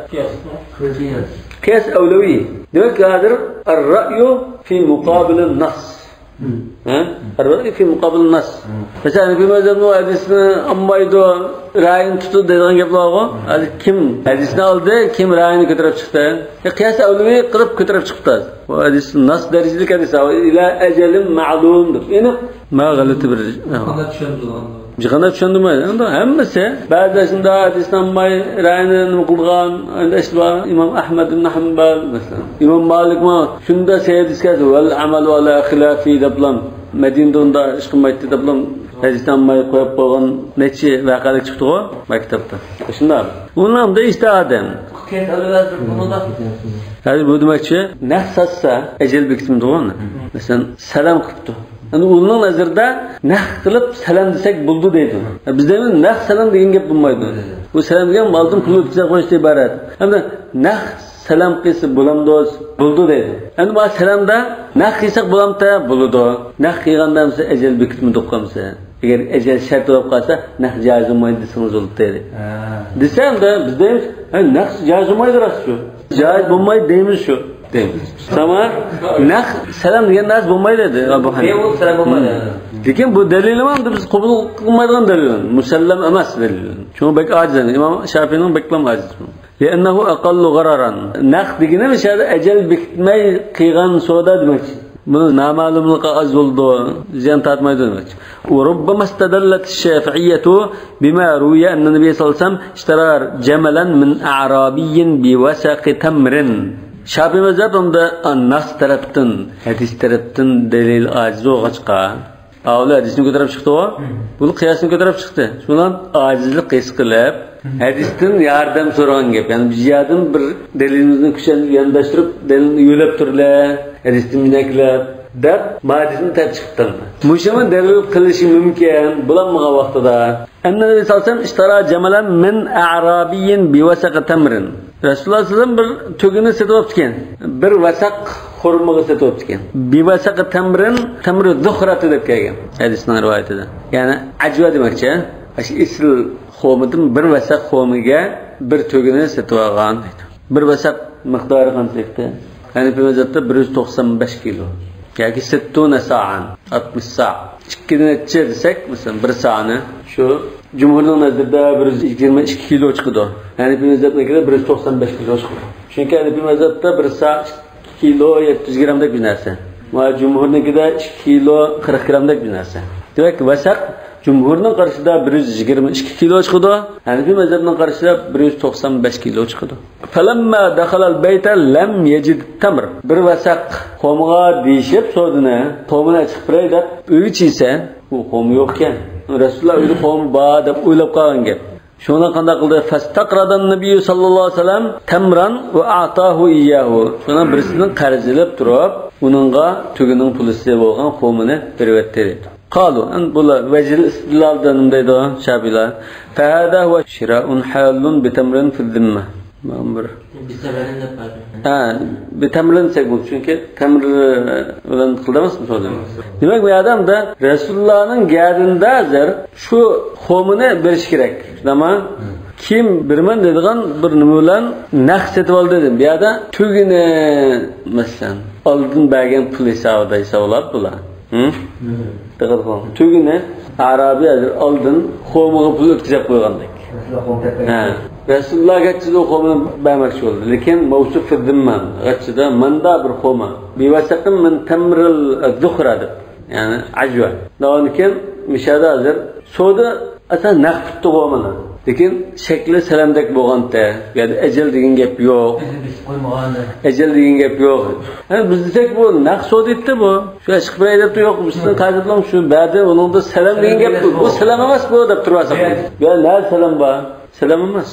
Qiyas avlaviy. Demak, hozir ar-ra'yu fi muqabil an-nas. الرأي في مقابل النص. مثلا في مذهب hadisni ammaydo ra'yini tutib degan gaplar bor. Hozir kim hadisni oldi, kim ra'yini ko'tarib chiqdi? Qiyas avliy qilib ko'tarib chiqdi. Bu hadis nas darajalik hadis ila ajalin ma'lum deb. Endi ma g'alati bir jig'ana tushundimi? Endi hammasi ba'zi shunda hadisdan may ra'yini nima qilgan, endi ishlar Imom Ahmad ibn Hanbal masalan. Imom Malik ma shunda sayyidisga val amalu ala khilafi deblam Madinada ish qilmaydi deblam hadisdan may qo'yib qo'ygan necha vaqalik chiqdi-ku maktabda. Shunda. Uni ham da ijtihod. Qiyas avliy bunda Hozir bu demakchi, naqs satsa ajal bekitmdi o'g'ni. Masalan, salom qilibdi. Endi uning nazarida naqs qilib salom desak bo'ldi deydi. Bizda naqs salom degan gap bo'lmaydi. Bu salom degan oldin pul o'tkazib qo'yishdan iborat. Endi naqs salom qilsa bo'lamdi, bo'ldi deydi. Endi bu salomda naqs qilsak bo'lamda, bo'ladi. Naqs qilganda esa ajal bekitmdi qolsa. Agar ajal shart bo'lib qolsa, naqs joiz bo'lmaydi desangiz bo'ladi deydi. Desam-da bizda naqs joiz bo'lmaydi shu. Joiz bo'lmaydi deymiz shu. Tamam. Naqs salom degan narsa bo'lmaydi dedi Abu Hanifa. Bu salom bo'lmaydi. Lekin bu dalilman biz qabul qilmaydigan dalil. Musallam emas dalil. Chunki bek ojiz. Imom Shafiyning beklam ojiz. Li'annahu aqallu gararan. Naqs degani o'sha ajal bekitmay qilgan savdo demakchi. Buni noma'lumlikqa az bo'ldi, ziyon tortmaydi demakchi. وربما استدلت الشافعية بما روي أن النبي صلى الله عليه وسلم اشترى جملا من أعرابي بوسق تمر. Şafi mezhebinde nas taraftan, hadis taraftan delil aciz olğaçqa. Avla hadisini götürüp çıktı o. Bunu kıyasını götürüp çıktı. Şundan acizlik qiyas qilib, hadisdan yordam so'ragan gap. Yani biz yardım bir delilimizni kuchini yondashtirib, delilni yo'lab turlar, hadisni minaklab deb hadisni tab chiqdi. Mushuni dalil qilishi mumkin bulanmagan vaqtida. Annabi sallallohu alayhi vasallam ishtara jamalan min a'rabiyyin biwasaq tamrin. Rasululloh sallallohu alayhi vasallam bir tugini sotib olibdi. Bir vasaq xurmoga sotib olibdi. Biwasaq tamrin, tamri zuhrati deb kelgan hadisning rivoyatida. Ya'ni ajva demakchi. Ash isl xo'midan bir vasaq xo'miga bir tugini sotib olgan deydi. Bir vasaq miqdori qanchakda? Ya'ni bu mazhabda 195 kilo. yoki 60 sa'an 60 sa'. 2 necha desak, masalan 1 sa'ni shu Cumhurning nazarida 122 kilo chiqadi. Ya'ni bu mazhabda 195 kilo chiqadi. Chunki bu mazhabda 1 sa' kilo 700 grammdek bir narsa. Va Cumhurnikida 2 kilo 40 grammdek bir narsa. Demak, vasaq Cumhurning qarshida 122 kilo chiqadi. Hanifi mazhabning qarshida 195 kilo chiqadi. Falamma dakhala al-bayta lam yajid tamr. Bir vasaq qo'mga deyishib so'dini, qo'mini chiqib biray deb uyi chiysa, u qo'm yo'q ekan. Rasululloh uyi qo'm bor deb o'ylab qolgan gap. Shuni qanday qildi? Fastaqradan nabiy sallallohu alayhi vasallam tamran va atahu iyyahu. Shuni birisining qarzilib turib, uningga tugining pulisi bo'lgan qo'mini berib berdi. قالوا أن بلا وجه الاستدلال دنم ديدو شابلا فهذا هو شراء حال بتمر في الذمة ما أمر بتمرن سيقول çünkü temr ulan kıldamaz mı söyleyeyim? Demek bu adam da Resulullah'ın geldiğinde hazır şu homunu beriş gerek. Ama kim birmen dediğin bir numulan naksetip al dedim. Bir adam tügüne mesela aldın belgen pul hesabı da hesabılar bula. Tügüne Arabi hazır aldın qo'miga pul o'tkazib qo'ygandek. Rasululloh gachida qo'mini bermoqchi bo'ldi. Lekin mavsuf fidimman gachida manda bir qo'ma. Bevasaqim min tamril zuhra deb. Ya'ni ajwa. Davonikin mishada hazır so'da asan naqd qo'mini. Lekin shakli salamdak bo'lganda, ya'ni ajal degan gap yo'q. Ajal degan gap yo'q. Hani biz desak bu naqd deydi bu. Shu chiqib berayapti yo'q. Bizning qaydlar shu ba'da uningda salam degan gap bu salam emas bu deb turasiz. Ya na salam bor. Salam emas.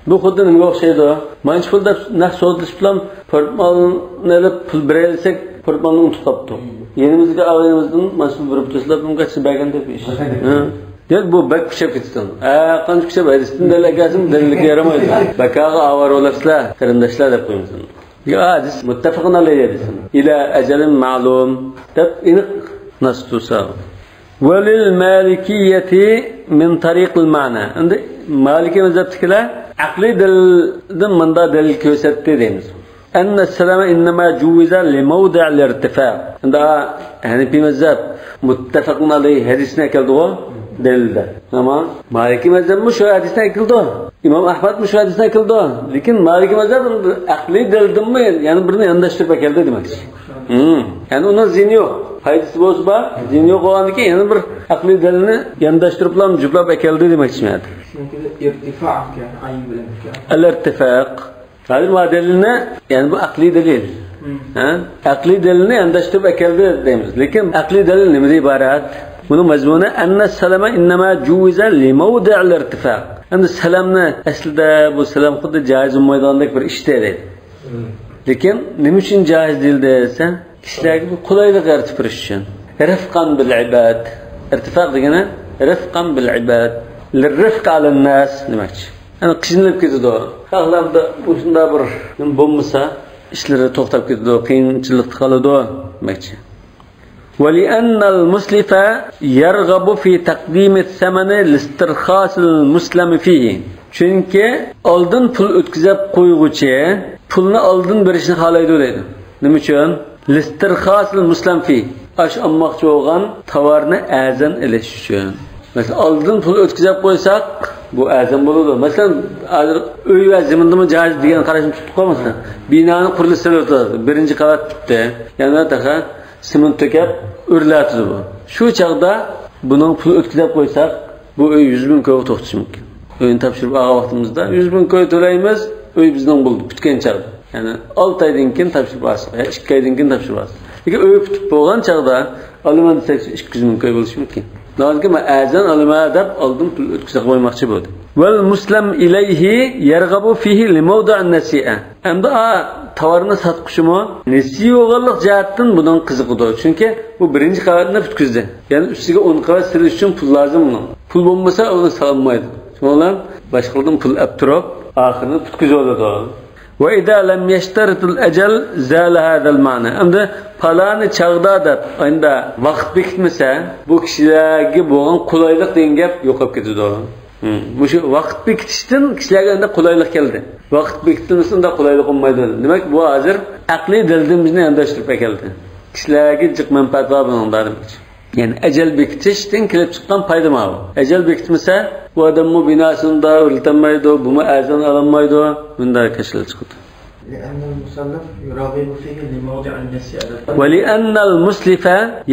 Bu xuddi nima o'xshaydi? Manch pul deb naqd so'zlash bilan portmolni olib pul beraylik, portmolni unutib qopdi. Yenimizga avayimizdan mas'ul bo'lib tashlab bunga chiqib deb ish. Yak bu bak kuchab ketdi. Qancha kuchab hadisdan dalagasim dalilga yaramaydi. Bakaga avar olasizlar, qarindoshlar deb qo'yamiz. Ya hadis muttafaqun alayhi desin. Ila ajalin ma'lum deb iniq nastusa. Walil malikiyati min tariq al-ma'na. Endi Maliki mazhabdagilar aqli dalildan manda dalil ko'rsatdi deymiz. Anna salama inma juwiza li mawdi' al-irtifa'. Endi Hanifi mazhab muttafaqun alayhi hadisni keldi-ku. Delilde. Ama Maliki mezheb şu hadisine ekildi. İmam Ahmad şu hadisine ekildi. Lekin Maliki mezheb akli delildim mi? Yani birini yandaştırıp ekildi demek. Yani onun zihni yok. Faydası bozba, zihni yok olan ki yani bir akli delilini yandaştırıpla cüplap ekildi demek için. Çünkü irtifak yani ayın bilemek. El-irtifak. Yani bu delilini yani bu akli delil. Akli delilini yandaştırıp ekildi deyimiz. Lekin akli delil nemede ibaret? Bunun mazmunu enne salama innama juwiza li mawdi' al-irtifaq. Endi salamni aslida bu salam xuddi joiz maydondagi bir ishda deydi. Lekin nima uchun joiz değil desa, kishilarga bu qulaylik yaratib berish uchun. Rifqan bil ibad. İrtifaq degani rifqan bil ibad. Lirifq ala nas demakchi. Yani qiynalib ketadi. Xalqlarda bu shunday bir nima bo'lmasa, ishlari to'xtab ketadi, qiyinchilik qoladi demakchi. ولأن المسلف يرغب في تقديم الثمن لاسترخاص المسلم فيه. Çünkü oldin pul o'tkazib qo'yg'uchi pulni oldin berishni xohlaydi deydi. Nima uchun? Listirxosil muslim fi. Ash olmoqchi bo'lgan tovarni azan ilish uchun. Masalan, oldin pul o'tkazib qo'ysak, bu azan bo'ladi. Masalan, uy va zimindimi joiz degan qarashni tutib qo'ymasdan, binoni qurilishi o'tadi. Birinchi qavat bitdi. Yana taqa simint to'kib o'rlatdi bu. Shu chaqda buning pul o'tkazib qo'ysak, bu uy 100 ming ko'p to'xtashi mumkin. Uyni topshirib olgan vaqtimizda 100 ming ko'y to'laymiz, uy bizning bo'ldi, bitgan chaqda. Yani 6 aydan keyin topshirib olsak, 2 aydan keyin topshirib olsak. Lekin uy bitib bo'lgan chaqda olaman desak 200 ming ko'y bo'lishi mumkin. Nozim azan olama deb oldin pul o'tkazib qo'ymoqchi bo'ldi. Val muslim ilayhi yarghabu fihi li mawdi'an nasi'a. Endi tovarni sotqushimi nasiya o'g'irlik jihatdan bundan qiziqdi. Chunki bu birinchi qavatni bitkizdi. Ya'ni ustiga 10 qavat sirish uchun pul lozim uni. Pul bo'lmasa uni solmaydi. Shundan boshqalardan pul olib turib, oxirini bitkizadi. Ve idâ lem yeşteritul ecel zâle hâzel ma'na. Endi palani çağda deb, endi vaqt bekitmasa, bu kishilarga bo'lgan qulaylik degan gap yo'qolib ketadi. Bu shu vaqt bekitishdan kishilarga endi qulaylik keldi. Vaqt bekitilmasa unda qulaylik bo'lmaydi. Demak, bu hozir aqliy dalilimizni yondashtirib keldi. Kishilarga jiq manfaat bor bundan. Yani ecel bekitishdan kelib chiqqan foyda mı? Ecel bekitmasa, bu adamning binasida o'rlatanmaydi, bu mu azan olmaydi, bunday kashil chiqadi. لأن المصنف يرغب فيه لموضع النسيئة. ولأن المسلف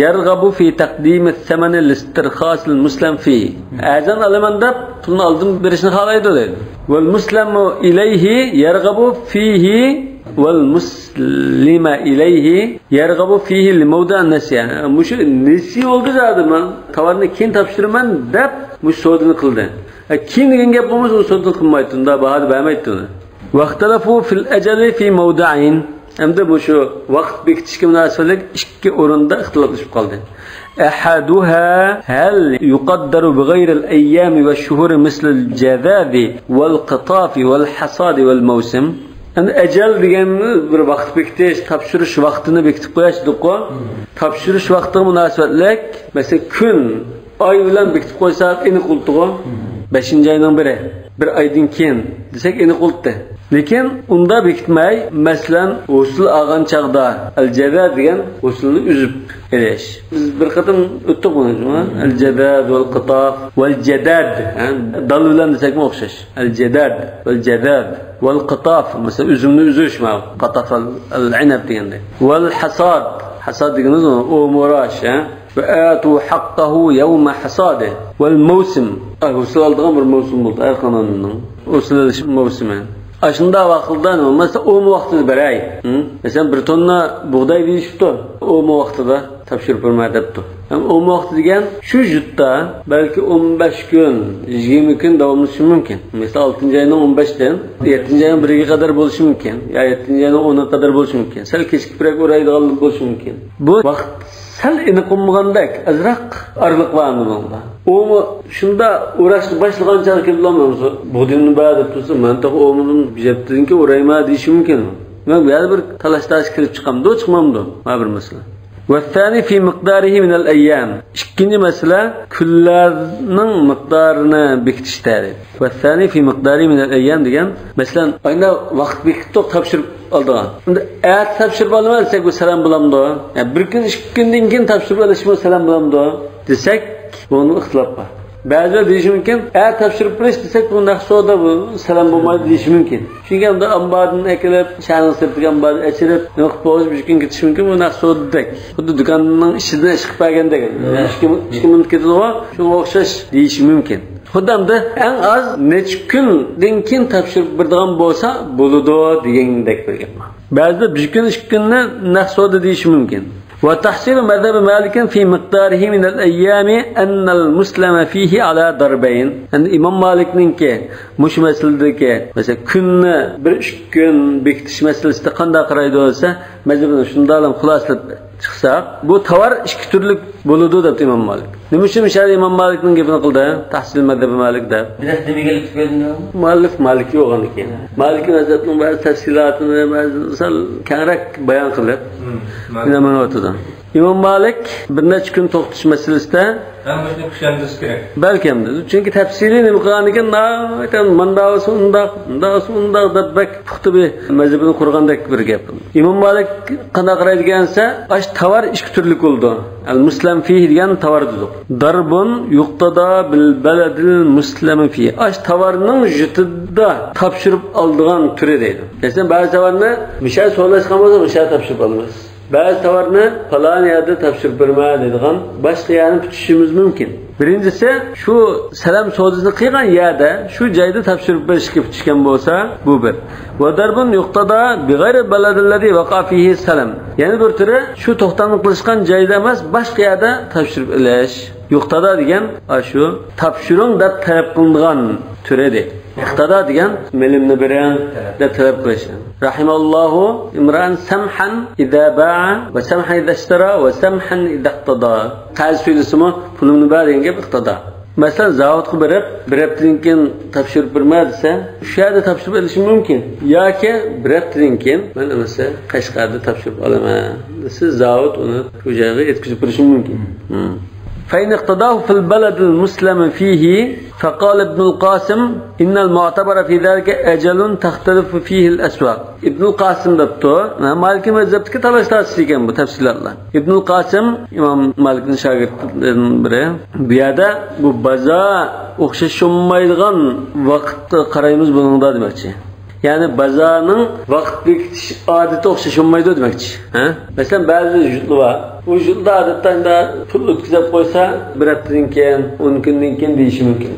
يرغب في تقديم الثمن لاسترخاص المسلم فيه. أذن علماء دب pulni oldin berishni xohlaydi deydi. والمسلم إليه يرغب فيه والمسلم إليه يرغب فيه لموضع النسيئة. مش nesiy oldu zaten ben tovarni keyin topshiraman deb mush sodini qildi. Keyin degan gap bo'lmasa u sodini qilmaydi, unda bahor bermaydi uni. واختلفوا في الأجل في موضعين. Endi bu shu vaqt bekitishga munosabatlik ikki o'rinda ixtiloflashib qoldi. أحدها هل يقدر بغير الأيام والشهور مثل الجذاذ والقطاف والحصاد والموسم. Yani ecel degan bir vaqt bekitish, topshirish vaqtini bekitib qo'yish dedik-ku. Topshirish vaqtiga munosabatlik, masalan, kun, oy bilan bekitib qo'ysak, eni qultig'i 5-oyning biri, bir oydan keyin desak eni qultdi. Lekin unda bekitmay, masalan, usul olgan chaqda al-jadad degan usulni uzib elish. Biz bir qatim o'tdik buni, al-jadad wal qitaf wal jadad, dal bilan desakmi o'xshash. Al-jadad wal jadad wal qitaf, masalan, uzumni uzish ma, qataf al-inab deganda. Wal hasad, hasad deganimiz o murash, وآتوا حقه يوم حصاده والموسم. usul oldigan bir mavsum bo'ldi, har qanday usul mavsumi. Aşında vaqtdan olmasa o mu vaqtida beray. Mesela bir tonna buğday deyishibdi. O mu vaqtida topshirib bermay debdi. Ham o mu vaqti degan shu jutda balki 15 kun, 20 kun davomlashi mumkin. Mesela 6-oyning 15dan 7-oyning 1-ga qadar bo'lishi mumkin. Ya 7-oyning 10-ga qadar bo'lishi mumkin. Sal kechikroq o'raydigan bo'lishi mumkin. Bu vaqt sal iniqmagandek azroq arliq bormi bunda? O shunda uğraşni başlagancha kelolmaymiz. Bu dinni ba'da tursa, men to'q o'mini bijabdinki o'rayma deyish mumkin. Men bu yerda bir talashdash kirib chiqamdi, chiqmamdi. Ma bir masala. والثاني في مقداره من الأيام. İkinci mesele kunlarning miqdorini bekitish tarif. والثاني في مقداره من الأيام degan, masalan, ayna vaqt bekitib topshirib oldigan. Unda at topshirib olmasak bu salam bilamdi. Yani bir kun, 2 kundan keyin topshirib olishmi salam bilamdi desak, bunun ixtilof bor. Ba'zilar deyishi mumkin, topshirib berish desak, bu naqsoda bu salam bo'lmaydi deyishi mumkin. Chunki unda ambardan ekilib, shaning sirtigan ambarni achirib, nima qilib bo'lish bir kun ketish mumkin, bu naqsodek. Xuddi do'konning ishidan chiqib qolgandek. 2 minut ketadi, shunga o'xshash deyishi mumkin. Xuddamda eng az necha kundan keyin topshirib beradigan bo'lsa, bo'ladi degandek bir gap. Ba'zilar bir kun, 2 kunni naqsoda deyishi mumkin. وتحصيل مذهب مالك في مقداره من الأيام أن المسلم فيه على ضربين. أن إمام مالك نينكي مش مسألة مثلا كنا برش كن بكتش مسألة استقندا قرايدو olsa mezhebini şundan خلاصة çıksak bu tavar iki türlük buludu da İmam Malik. Niçin şer'i İmam Malik'nin gibini kıldı? Tahsil mezhebi Malik'de. Biraz demegelik söyledin ya. Muallif Malik yok onun ki. Malik'in mezhebinin bazı tefsilatını bazı kenarek bayan kılıp İmam'ın ortadan. İmam Malik bir neçe gün to'xtatish meselesinde hem bunu kuşandırız gerek. Belki hem de. Çünkü tefsiri imkanıken mandavası undaq da bek puxta bir mezhebini kurgandek bir gap. İmam Malik qanday qaraydigansa, aş tavar ikki turlik bo'ldi. Al-muslim fihi degan tavar dedik. Darbun yuqtada bil baladil muslim fihi. Aş tavarning jutida topshirib oldigan turi deydi. Desam ba'zi tavarni misha so'lashgan bo'lsa, misha topshirib olamiz. Bazı tavarni falan yerde topshirib berma deydigan boshqa yerni tutishimiz mumkin. Birincisi şu salam so'zini qilgan yerda shu joyda topshirib berishga tutishgan bo'lsa, bu bir. Va darbun yuqtada bi g'ayri baladillati waqa fihi salam. Ya'ni bir turi shu to'xtamni qilishgan joyda emas, boshqa yerda topshirib elish. Yuqtada degan shu topshiring deb talab qilingan turi deydi. İqtada degan milimni bering deb talab qilish. Rahimallohu imran samhan idza ba'a va samhan idza ishtara va samhan idza iqtada. Qaysi so'zimi pulini bering deb iqtada. Masalan, zavodga berib, bir haftadan keyin topshirib berma desa, shu yerda topshirib olish mumkin. Yoki bir haftadan keyin men emasa Qashqarda topshirib olaman desa, zavod uni shu joyga yetkazib berishi mumkin. فإن اقتضاه في البلد المسلم فيه فقال ابن القاسم إن المعتبر في ذلك أجل تختلف فيه الأسواق. ابن القاسم دبتو مالكي مذهبتك تلاشتاشيكن bu tafsilotlar. ابن القاسم İmam Malik'in şagirdlerinden biri. Bu yerda bu baza o'xshash olmaydigan vaqtni qaraymiz buningda demoqchi. Yani bazanın vaqt bekitish odati o'xshash olmaydi demoqchi. Masalan, ba'zi jutlar var. Bu jutlar odatdan da pul o'tkazib qo'ysa, bir haftadan keyin, 10 kundan keyin deyishi mumkin.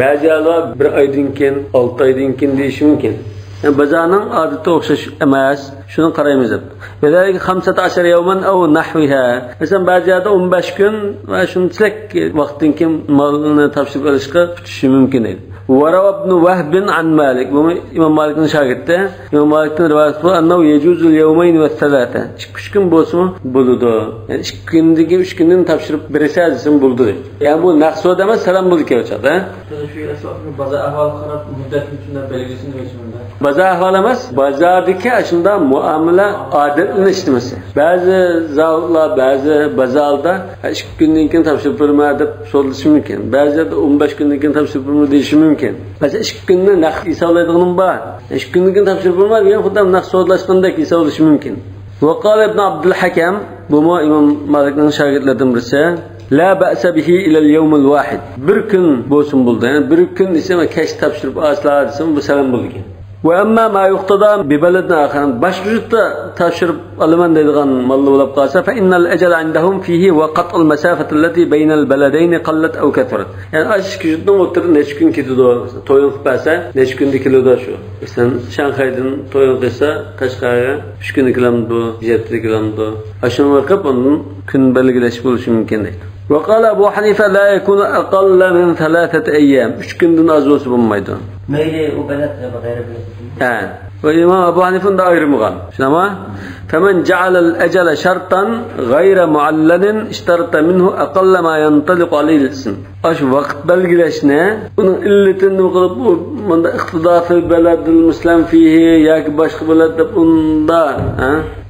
Ba'zilar bir oydan keyin, 6 oydan keyin deyishi mumkin. Yani bazanın odati o'xshash emas. Shuni qaraymiz deb. Velayki 15 yawman aw nahwiha. Masalan, ba'zida 15 kun va shunchalik vaqtdan keyin molni topshirib olishga kutishi mumkin edi. وروى ابن وهب عن مالك إمام مالك شاگirdi İmam Malik'ten rivayet bu annahu yecuzul yevmeyn ve selate. 2 gün bolsun buludu. Yani 2 gündeki 3 günden topshirib berishadsin buldu. Yani bu naqso demas salam buldu kelchadi. Shu asosni baza ahvol qarab muddat uchun belgisini o'chimda. Baza ahvol emas, bazadagi shunda muomala odatini ishlamasi. Ba'zi zavlar, ba'zi bazalda 2 kundan keyin topshirib berma deb so'ralishi mumkin. Ba'zida 15 kundan keyin topshirib berma deyishi mumkin. Mesela 2 kunni naqd hisoblaydiganim bor. 2 kundan keyin topshirib berma degan xuddi naqd so'zlashgandek hisoblash mumkin. Va qala ibn Abdul Hakam, bu İmam Malik'ning shogirdlaridan birisi, la ba'sa bihi ila al-yawm al-wahid. Bir kun bo'lsin bo'ldi. Yani bir kun esa kech topshirib asla desam bu salam bo'lgan. وأما ما يقتضى ببلدنا آخر بشرط تشرب ألمان ديدغان مالله ولا بقاسة فإن الأجل عندهم فيه وقطع المسافة التي بين البلدين قلت أو كثرت. يعني أشك جدنا وتر نشكن كده توين باسة نشكن ديكلو ده شو. مثلا شانغهاي'dan توين قصة Qashqar'a 3 gün kilometr 7 kilometr. Aşağı vakıp onun gün belirleşmiş oluşu mümkün değil. وقال أبو حنيفة لا يكون أقل من 3 أيام. 3 günden az olsa bulmaydı. Meyli o belet ya gayri belet. وإمام أبو حنيفة ده غير مغان. شنو؟ فمن جعل الأجل شرطا غير معلل اشترط منه أقل ما ينطلق عليه الاسم. أش وقت belgileşne, bunun illetini qilib bunda iqtido fil baladil muslim fihi yoki boshqa belada bunda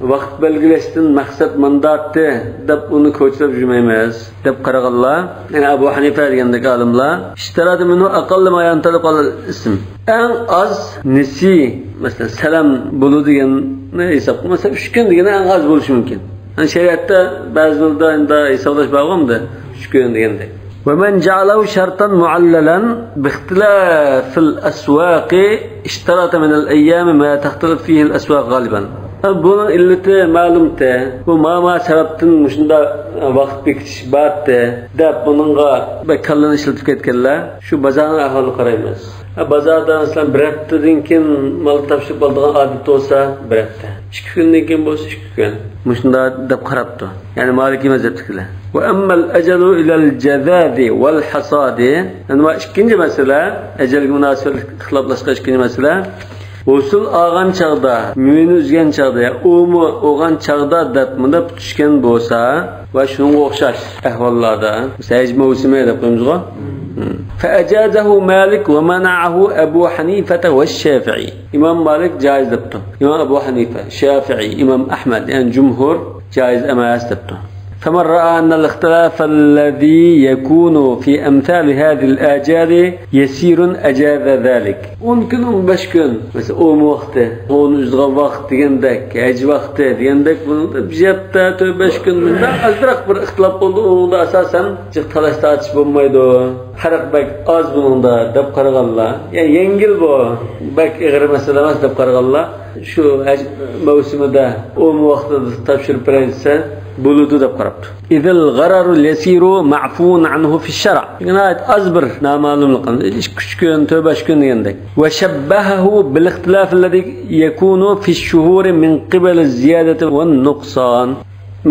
vaqt belgileşdan maqsad mandatdi deb uni ko'chirib yurmaymiz deb qaraganlar. Yani Abu Hanifa degandek olimlar ishtaradi minhu aqall ma yantaliq al ism. En az nisi mesela salam bulu deganni hisoblasa 3 kun degani en az bo'lishi mumkin. Yani shariatda ba'zilarda hisoblash bo'lganda 3 kun degandek. ومن جعله شرطا معللا باختلاف الأسواق اشترط من الأيام ما تختلف فيه الأسواق غالبا. Bunun illeti ma'lumda, bu ma sababdan shunda vaqt bekitish borda deb buningga kallan ishlatib ketganlar, shu bozorning ahvoli qaraymiz. Bozorda masalan bir haftadan keyin mal topshirib oladigan odat bo'lsa, bir hafta. 2 kundan keyin bo'lsa 2 kun. Mushunda deb qarabdi. Ya'ni Maliki mazhabdagilar. Wa amma al-ajalu ila al-jazadi wal hasadi. Ana ikkinchi masala, ajalga munosib ixtiloflashgan ikkinchi masala. Usul olgan chaqda, muyni uzgan chaqda, umi olgan chaqda deb bunda tushgan bo'lsa va shunga o'xshash ahvollarda, sayj mavsumi deb qo'yamiz-ku. فأجازه مالك ومنعه أبو حنيفة والشافعي. إمام مالك جائز دبته. إمام أبو حنيفة، شافعي، إمام أحمد، يعني جمهور جائز أماس دبته. فمن رأى أن الاختلاف الذي يكون في أمثال هذه الآجال يسير أجاز ذلك. ممكن بشكل مثل أم وقته، هون أزغى وقت ديندك، أج وقت ديندك، بجبتة بشكل من ده أزرق بر اختلاف بولد أساسا جختلاش تاش بمايدو. حرق بك أز بنوندا دب قرق الله. يعني ينجل بو بك إغر مثلا ما دب قرق الله. شو موسم ده أم وقت تبشر برنسة. buludu deb qarabdi. Idil g'araru yasiru ma'fun anhu fi shar'. Ya'ni azbir noma'lumlik 2 kun, 5 kun degandek. Va shabbahahu bil ixtilaf alladhi yakunu fi ash-shuhur min qibal az-ziyadati wan nuqsan.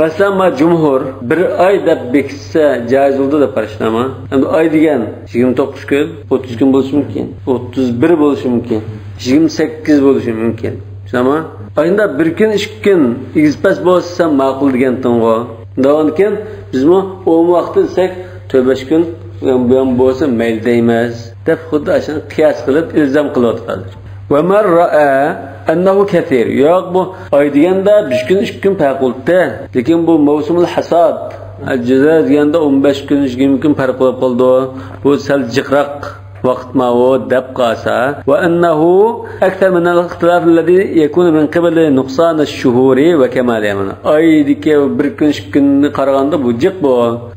Masalan, ma jumhur bir oy deb bekitsa joiz bo'ldi deb qarashnama. Endi oy degan 29 kun, 30 kun bo'lishi mumkin, 31 bo'lishi mumkin, 28 bo'lishi mumkin. Tamam? Ayında bir gün, 2 gün izpas bo'lsa ma'qul degan tingo. Davon keyin bizmi o vaqtda desek 5 kun buyon bo'lsa mayli deymiz. Deb xuddi ashuni qiyos qilib ilzom qilyaptilar. Va man ra'a annahu kathir. Yo'q bu oy deganda 1 kun, 2 kun farqoldi. Lekin bu mavsumul hasad. Al-jaza deganda 15 kun, 20 kun farq bo'lib qoldi. Bu sal jiqroq وقت ما هو دب قاسا وأنه أكثر من الاختلاف الذي يكون من قبل نقصان الشهور وكمال يمن أي ديك بركنش كن قرغان ده بوجق بو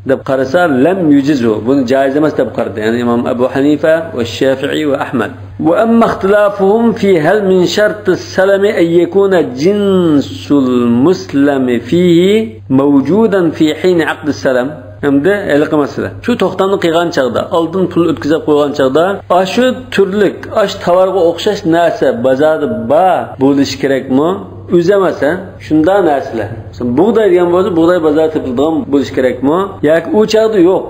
دب قرسا لم يجزه بن جائز ما دب قرد يعني إمام أبو حنيفة والشافعي وأحمد. وأما اختلافهم في هل من شرط السلم أن يكون جنس المسلم فيه موجودا في حين عقد السلم. Hamda eliqi masala. Shu to'xtamni qilgan chaqda, oldin pul o'tkazib qo'ygan chaqda, shu turlik, tovarga o'xshash narsa bozorda bo'lish kerakmi? O'zamasa, shunda narsalar. Bug'doy degan bo'lsa, bug'doy bozorda topiladigan bo'lish kerakmi? Yoki u chaqda yo'q.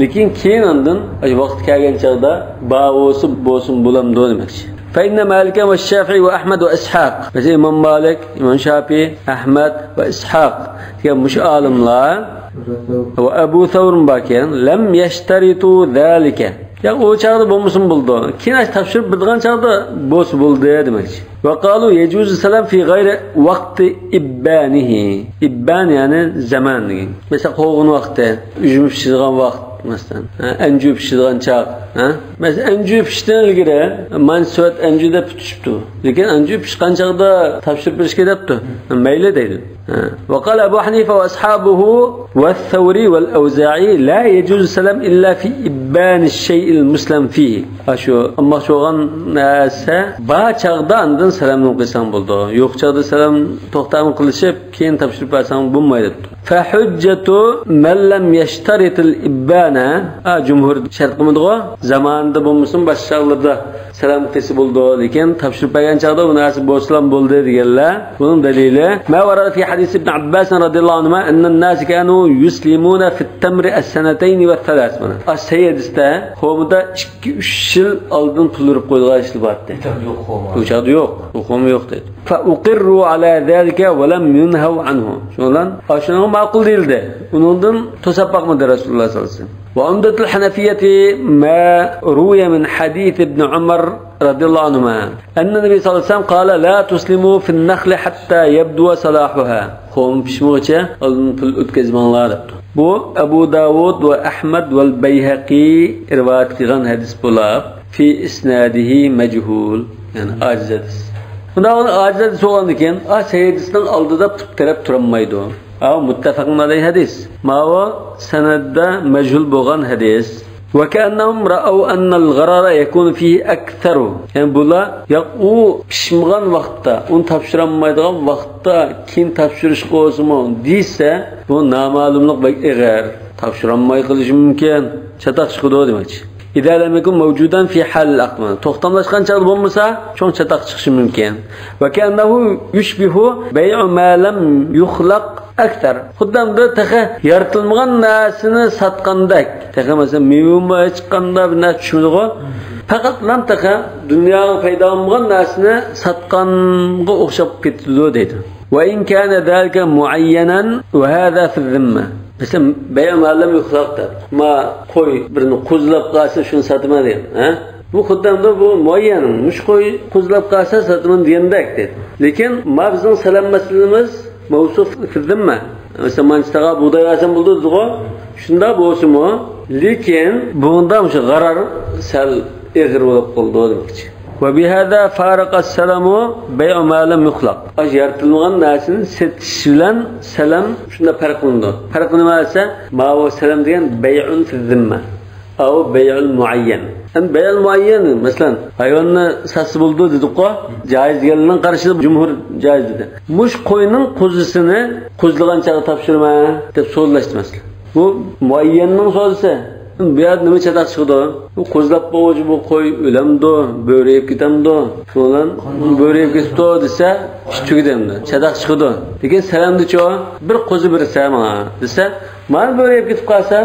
Lekin keyin ondan vaqt kelgan chaqda bo'lsin bo'lamdi demoqchi. فإن مالك والشافعي وأحمد وإسحاق مثل إمام مالك إمام شافعي أحمد وإسحاق كان مش عالم لا وأبو ثور باكين لم يشترطوا ذلك ya o çağda bulmuşsun buldu. Kinaş tavşirip bildiğin çağda boş buldu demek. Ve qalu yecuzu selam fi gayri vakti ibbanihi. İbban yani zaman. Mesela qoğun vakti, üzüm pişirgan vakt mesela. Encü pişirgan çağ. Mesela encü pişten ilgili mansiyat encüde pişipti. Lekin encü pişkan çağda tavşirip bilişke depti. Meyle değil. وقال أبو حنيفة وأصحابه والثوري والأوزاعي لا يجوز السلام إلا في إبان الشيء المسلم فيه. أشو أما شو غن ناسا با çağda andın selam noksan buldu. Yok çağda selam toxtam qilishib keyin topshirib bersan bo'lmaydi. فحجة من لم يشترط الإبانة جمهور شرط qilmadi. Zamanında bo'lmasin boshqalarda selam qilsa bo'ldi. Lekin topshirib bergan chağda u narsa bo'slam bo'ldi deganlar. Bunun dalili ma warada fi hadis ibn Abbas radhiyallohu anhu أن الناس كانوا يسلمون في التمر السنتين والثلاث من. As-Sayyid'te xomda 2-3 yil oldin pulurib qo'ygan ish bordi. Yo'q, yo'q. Xom yo'q dedi. Fa uqirru ala zalika wa lam yunhaw anhu. Shundan ashuna ma'qul değildi. Undan to'sab baqmadi Rasululloh sallallohu alayhi vasallam. وعمدة الحنفية ما روي من حديث ابن عمر رضي الله عنهما أن النبي صلى الله عليه وسلم قال لا تسلموا في النخل حتى يبدو صلاحها. خوم pişmoqcha oldin pul o'tkazmanglar debdi. Bu Abu Davud va Ahmad va Bayhaqi rivoyat qilgan hadis bo'lib, fi isnadihi majhul, ya'ni ajiz hadis. Bunda ajiz hadis bo'lgandan keyin hadisning oldida tut taraf turmaydi. متفق عليه حديث ما هو سند مجهول بغان حديث وكأنهم رأوا أن الغرار يكون فيه أكثر يعني بولا يقو pişmğan vaqtda onu tapşıramaydigan vaqtda kin tapşırış qo'simi deyse bu namalumlik bak eğer tapşıramay qilishi mumkin chataq chiqadi demoqchi إذا لم يكن موجودا في حال الأقمة تختمش كان شغل بمسا شون شتاق شخص ممكن وكأنه يشبه بيع ما لم يخلق أكثر خدام ده تخا يرتلمغان ناسını satqandak تخا مثلا ميوما çıqqanda bir nas tushmaydigo faqat lan taqa dunyoga paydo bo'lgan narsani satqanga o'xshab ketdi deydi وإن كان ذلك معينا وهذا في الذمة مثلا بيع ما لم يخلق ما qo'y birini qo'zlab qolsa shuni sotma deydi bu xuddamda bu muayyan mush qo'y qo'zlab qolsa sotman degandak dedi lekin ma bizning salam masalamiz mavsuf fi zimma mesela manchtaga buğday olsam bo'ldi deydigo shunda bo'lsa-mu lekin bunda o'sha g'arar sal eg'ir bo'lib qoldi demoqchi وبهذا فارق السلام بيع ما لم يخلق يرتلمغان narsani setish bilan salam shunda farq qilindi farq nima desa ma va salam degan bay'un fi zimma aw bay'ul muayyan bay'ul muayyan masalan hayvonni sasi bo'ldi dedik-ku joiz deganlarning qarashida jumhur joiz dedi mush qo'yning qo'zisini qo'zlagan chaqda topshirma deb so'zlashdi masalan bu muayyanning so'zi bu yer nima chatoq chiqdi bu qo'zlab qo'yuvchi bu qo'y o'lamdi bo'rayib ketamdi shundan bo'rayib ketdi desa ish tugidamdi chatoq chiqdi lekin salamdicho bir qo'zi birsa mana desa mana bo'rayib ketib qolsa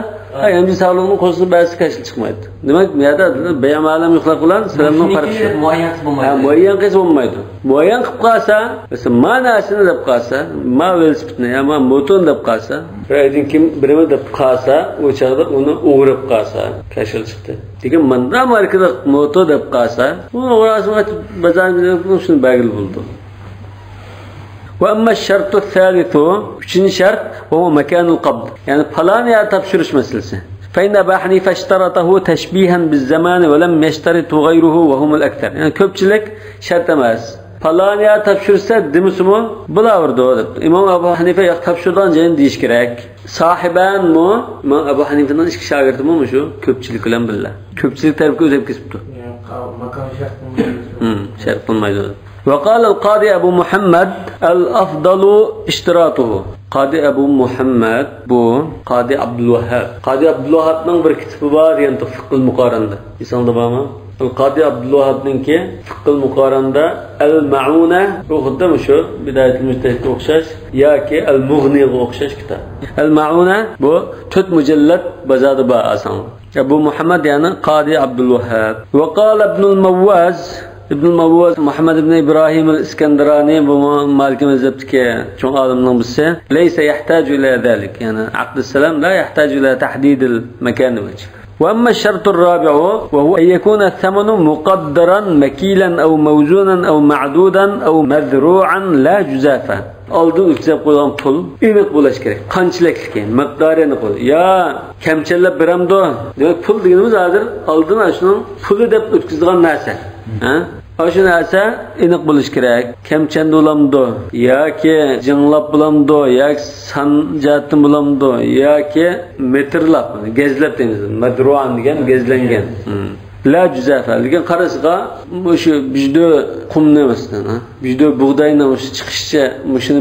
endi sog'liqning qo'zisi ba'zi kashil chiqmaydi demak bu yerda bayamalam yo'qlar bilan salamning farqi muayyan bo'lmaydi muayyan qilib bo'lmaydi muayyan qilib qolsa masalan ma'nosini deb qolsa ma velosipedni yo ma motor deb qolsa biraydan kim birimi deb qolsa u chog'da uni o'g'irib qolsa kashil chiqdi lekin manda markada motor deb qolsa uni o'g'rasini bajarib shuni bagil bo'ldi وأما الشرط الثالث üçüncü şart وهو مكان القبض يعني falan yer topshirish masalasi فإن أبا حنيفة اشترطه تشبيها بالزمان ولم يشترطه غيره وهم الأكثر يعني ko'pchilik shart emas falan yer topshirsa demisimi bo'laverdi imom Abu Hanifa yoq topshirdan keyin deyish kerak sohibanmi imom Abu Hanifaning ikki shogirdimi shu ko'pchilik bilan birga ko'pchilik tarafga o'zib ketibdi makon shart qilmaydi وقال القاضي أبو محمد الأفضل اشتراطه قاضي أبو محمد بو قاضي عبد الوهاب قاضي عبد الوهاب من بركتب بار ينتفق المقارنة يسان دباما القاضي عبد الوهاب منك فق المقارنة المعونة وخدم شو بداية المجتهد وخشاش ياكي المغني وخشاش كتاب المعونة بو تت مجلد بزاد با أسان أبو محمد يعني قاضي عبد الوهاب وقال ابن المواز ابن المواز محمد بن إبراهيم الإسكندراني بمالك مذهبك شو عالم بالسن ليس يحتاج إلى ذلك يعني عقد السلام لا يحتاج إلى تحديد المكان وجه وأما الشرط الرابع وهو أن يكون الثمن مقدرا مكيلا أو موزونا أو معدودا أو مذروعا لا جزافا oldin o'tkazib qo'ygan pul aniq bo'lishi kerak qanchalik ekan miqdori aniq bo'l yo kamchilab beramdi demak pul deganimiz hozir oldin shuning puli deb o'tkazilgan narsa shu narsa aniq bo'lishi kerak kamchanda bo'lamdi yoki jinglab bo'lamdi yoki sanjatdan bo'lamdi yoki metrlab gezlab deymiz madruan degan gezlangan la juzafa lekin qarasqa o'sha bijdo qumni emasdan bijdo bug'doyni o'sha chiqishcha shuni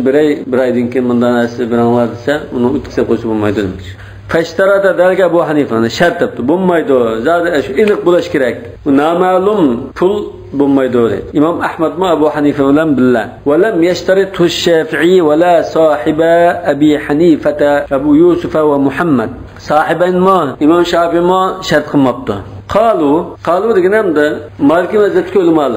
bir oydan keyin bundan narsa beranglar desa uni o'tkazib qo'ysa bo'lmaydi demoqchi fashtarada dalga Abu Hanifani shart debdi bo'lmaydi zodi shu aniq bo'lish kerak bu noma'lum pul bo'lmaydi deydi imom Ahmad ma Abu Hanifa bilan billah va lam yashtaritu Shafi'i va la sohiba Abi Hanifata Abu Yusuf va Muhammad sohiban ma imom Shafi'i ma shart qilmabdi قالوا دغنامدا مالك مذهبك علماء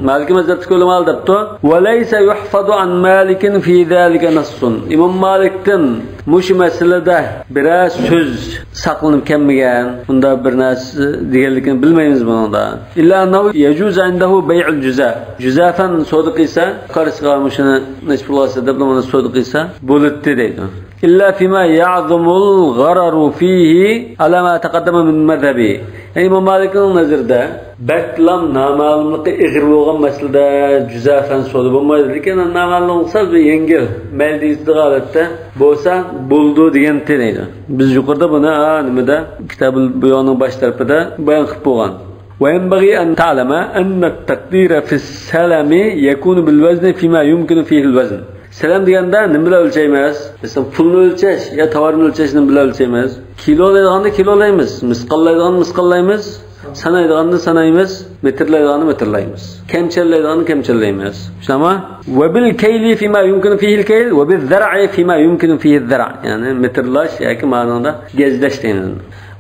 مالك مذهبك علماء دبتو وليس يحفظ عن مالك في ذلك نص امام مالكتن mush masalada biraz söz saqlanib kelmagan bunda bir narsa deganligini bilmaymiz bunda illa annahu yajuz indahu bay'ul juzafan sodiqisa qarishga mushuni nishpulasa deb mana sodiqisa bo'libdi deydi illa fima ya'zumul ghararu fihi ala ma taqaddama min madhhabi imom Malikning nazarida baklam noma'lumlikqa ig'ir bo'lgan masalada juzafan sodi bo'lmaydi lekin noma'lumlik sal yengil maldizli holatda bo'lsa bo'ldi degan deydi biz yuqorida buni nimada kitobul buyonning bosh tarafida bayon qilib bo'lgan وينبغي أن تعلم أن التقدير في السلم يكون بالوزن فيما يمكن فيه الوزن Salam deganda nima bilan o'lchaymiz? Masalan, pulni o'lchash yo tovarni o'lchash nima bilan o'lchaymiz? Kilolaydiganda kilolaymiz, misqollaydiganda misqollaymiz, Sanaydiganni sanaymiz, metrlaydiganni metrlaymiz. Kemçellaydiganni kemçellaymiz. Şama ve bil keyli fima yumkinu fihi'l keyl ve bil zar'i fima yumkinu fihi'z zar'. Yani metrlaş yoki ma'noda gezlash deymiz.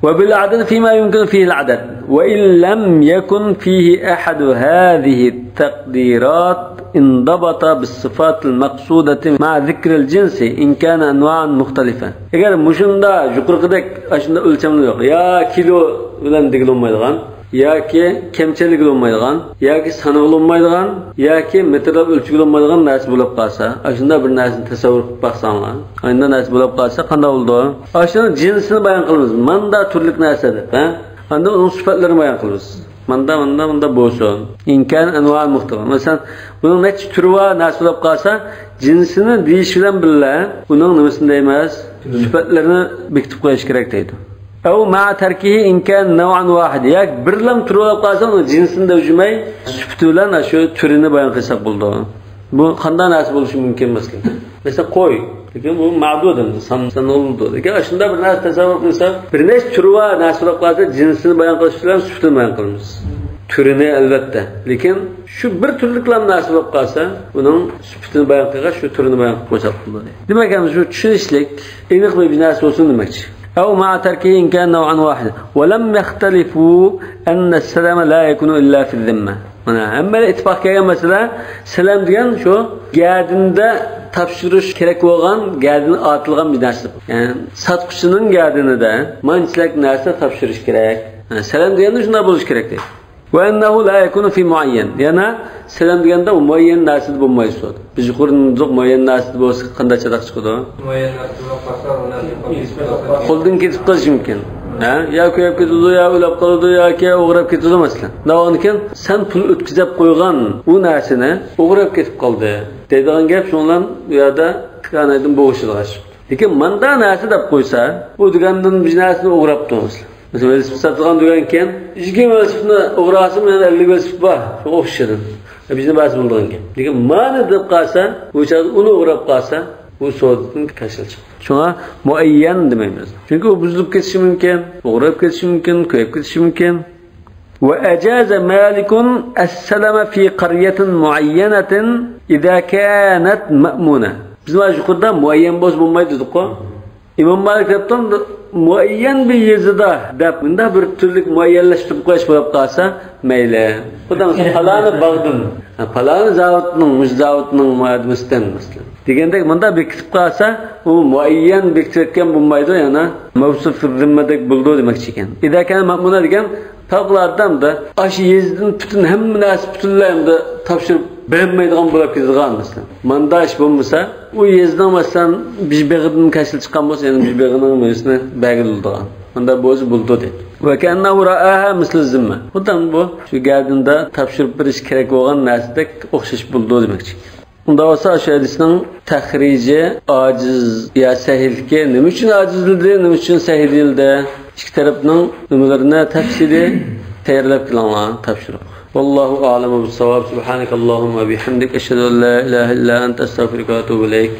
Ve bil adad fima yumkinu fihi'l adad. Ve in lam yakun fihi ahadu hadhihi taqdirat انضبط بالصفات المقصودة مع ذكر الجنس إن كان أنواعا مختلفة. Eğer muşunda yukarıdaki aşında ölçümlü yok. Ya kilo bilen digil olmaydıgan, ya ki kemçelik olmaydıgan, ya ki sanı olmaydıgan, ya ki metre ölçü olmaydıgan narsa bulup kalsa, aşında bir narsani tasavvur baksanlar, ayında narsa bulup kalsa qanday oldu? Aşının cinsini bayan qilamiz. Manda turlik narsadir, ha? Anda onun sıfatlarini bayan qilamiz. Manda bo'lsin. İmkan anva muhtawa. Masalan, bunun necha turi va narsa bo'lib qolsa, jinsini deyish bilan birga, uning nimasini deymiz? Sifatlarini bekitib qo'yish kerak deydi. Aw ma'a tarkihi imkan naw'an wahid. Yak birlam turi bo'lib qolsa, uni jinsini dejmay, sifati bilan shu turini bayon qilsak bo'ldi. Bu qanday narsa bo'lishi mumkin emaskan. Masalan, qo'y. Lekin bu ma'dudun, sanoldu. Lekin shunda bir narsa tasavvur qilsak, bir nechta turi va narsa bo'lib qolsa, jinsini bayon qilish bilan sifatini bayon qilamiz. Turini albatta. Lekin shu bir turliklam narsa bo'lib qolsa, uning sifatini bayon qilgach, shu turini bayon qilib qo'ysak bo'ladi. Demak, shu tushunishlik aniq bir narsa bo'lsin demakchi. أو مع تركه إن كان نوعا واحدا ولم يختلفوا أن السلام لا يكون إلا في الذمة. Ama ittifak kelgan mesela salam degan shu gadinda topshirish kerak bo'lgan, gadini otilgan bir narsa. Ya'ni sotqichining gadinida manchalik narsa topshirish kerak. Salam deganda shunday bo'lish kerak deydi. Va annahu la yakunu fi muayyan. Yana salam deganda muayyan narsa bo'lmaydi. Biz yuqorida muayyan narsa bo'lsa qanday chadaq chiqadi? Muayyan narsa bo'lsa uni qo'ldan ketib qolishi mumkin. Ya ko'yib ketadi, ya o'lab qoladi, yoki o'g'rab ketadi masalan. Davonkin sen pul o'tkazib qo'ygan u narsani o'g'rab ketib qoldi. Deydigan gap shundan bu yerda kanaydan bo'g'ishilg'ash. Lekin manda narsa deb qo'ysa, u degandan bir narsani o'g'rab turibmiz. Mesela velosiped satılgan deganken, 2 velosipedni o'g'rasam, yana 50 velosiped bor. Shu o'xshadim. Bizni bas bo'lgan. Lekin mana deb qolsa, o'sha uni o'g'rab qolsa, bu so'zning kashil chiqadi. Shunga muayyan demaymiz. Chunki u buzilib ketishi mumkin, o'g'rab ketishi mumkin, ko'yib ketishi mumkin. Wa ajaza malikun as-salama fi qaryatin muayyanatin idza kanat ma'muna. Biz mana shu yerda muayyan bo'lmaydi dedik-ku. İmam Malik aytgan muayyan bir yezida deb bunda bir turlik muayyanlashtirib qo'yish bo'lib qolsa, mayli. Xudan falani bag'din, falani zavodning, mujzavodning muaddimisidan masalan. Degandek bunda bekitib qolsa, u muayyan bekitgan bo'lmaydi, yana mavsuf zimmadek bo'ldi demoqchi ekan. Ida kana ma'muna degan taqlardamda ash yezdin bütün hamma narsa butunlayda topshirib beğenmeydiğin bo'lib ketadigan masalan. Manda ish bo'lmasa, u yezdan masalan bijbeg'idan kashil chiqqan bo'lsa, yana bijbeg'ining mo'ysini bag'ildigan. Manda bo'zi bo'ldi dedi. Va kannahu ra'aha misl zimma. Xudan bu shu gardinda topshirib berish kerak bo'lgan narsadek o'xshash bo'ldi demoqchi. Unda olsa shu hadisning tahriji ojiz ya sahilga nima uchun ojizldi, nima uchun sahildi? İki tarafning nimalarni tafsili tayyorlab qilingan topshiriq. Vallohu a'lamu bis-savab. Subhanakallahumma bihamdik ashhadu an la ilaha illa anta astaghfiruka va atubu ilayk.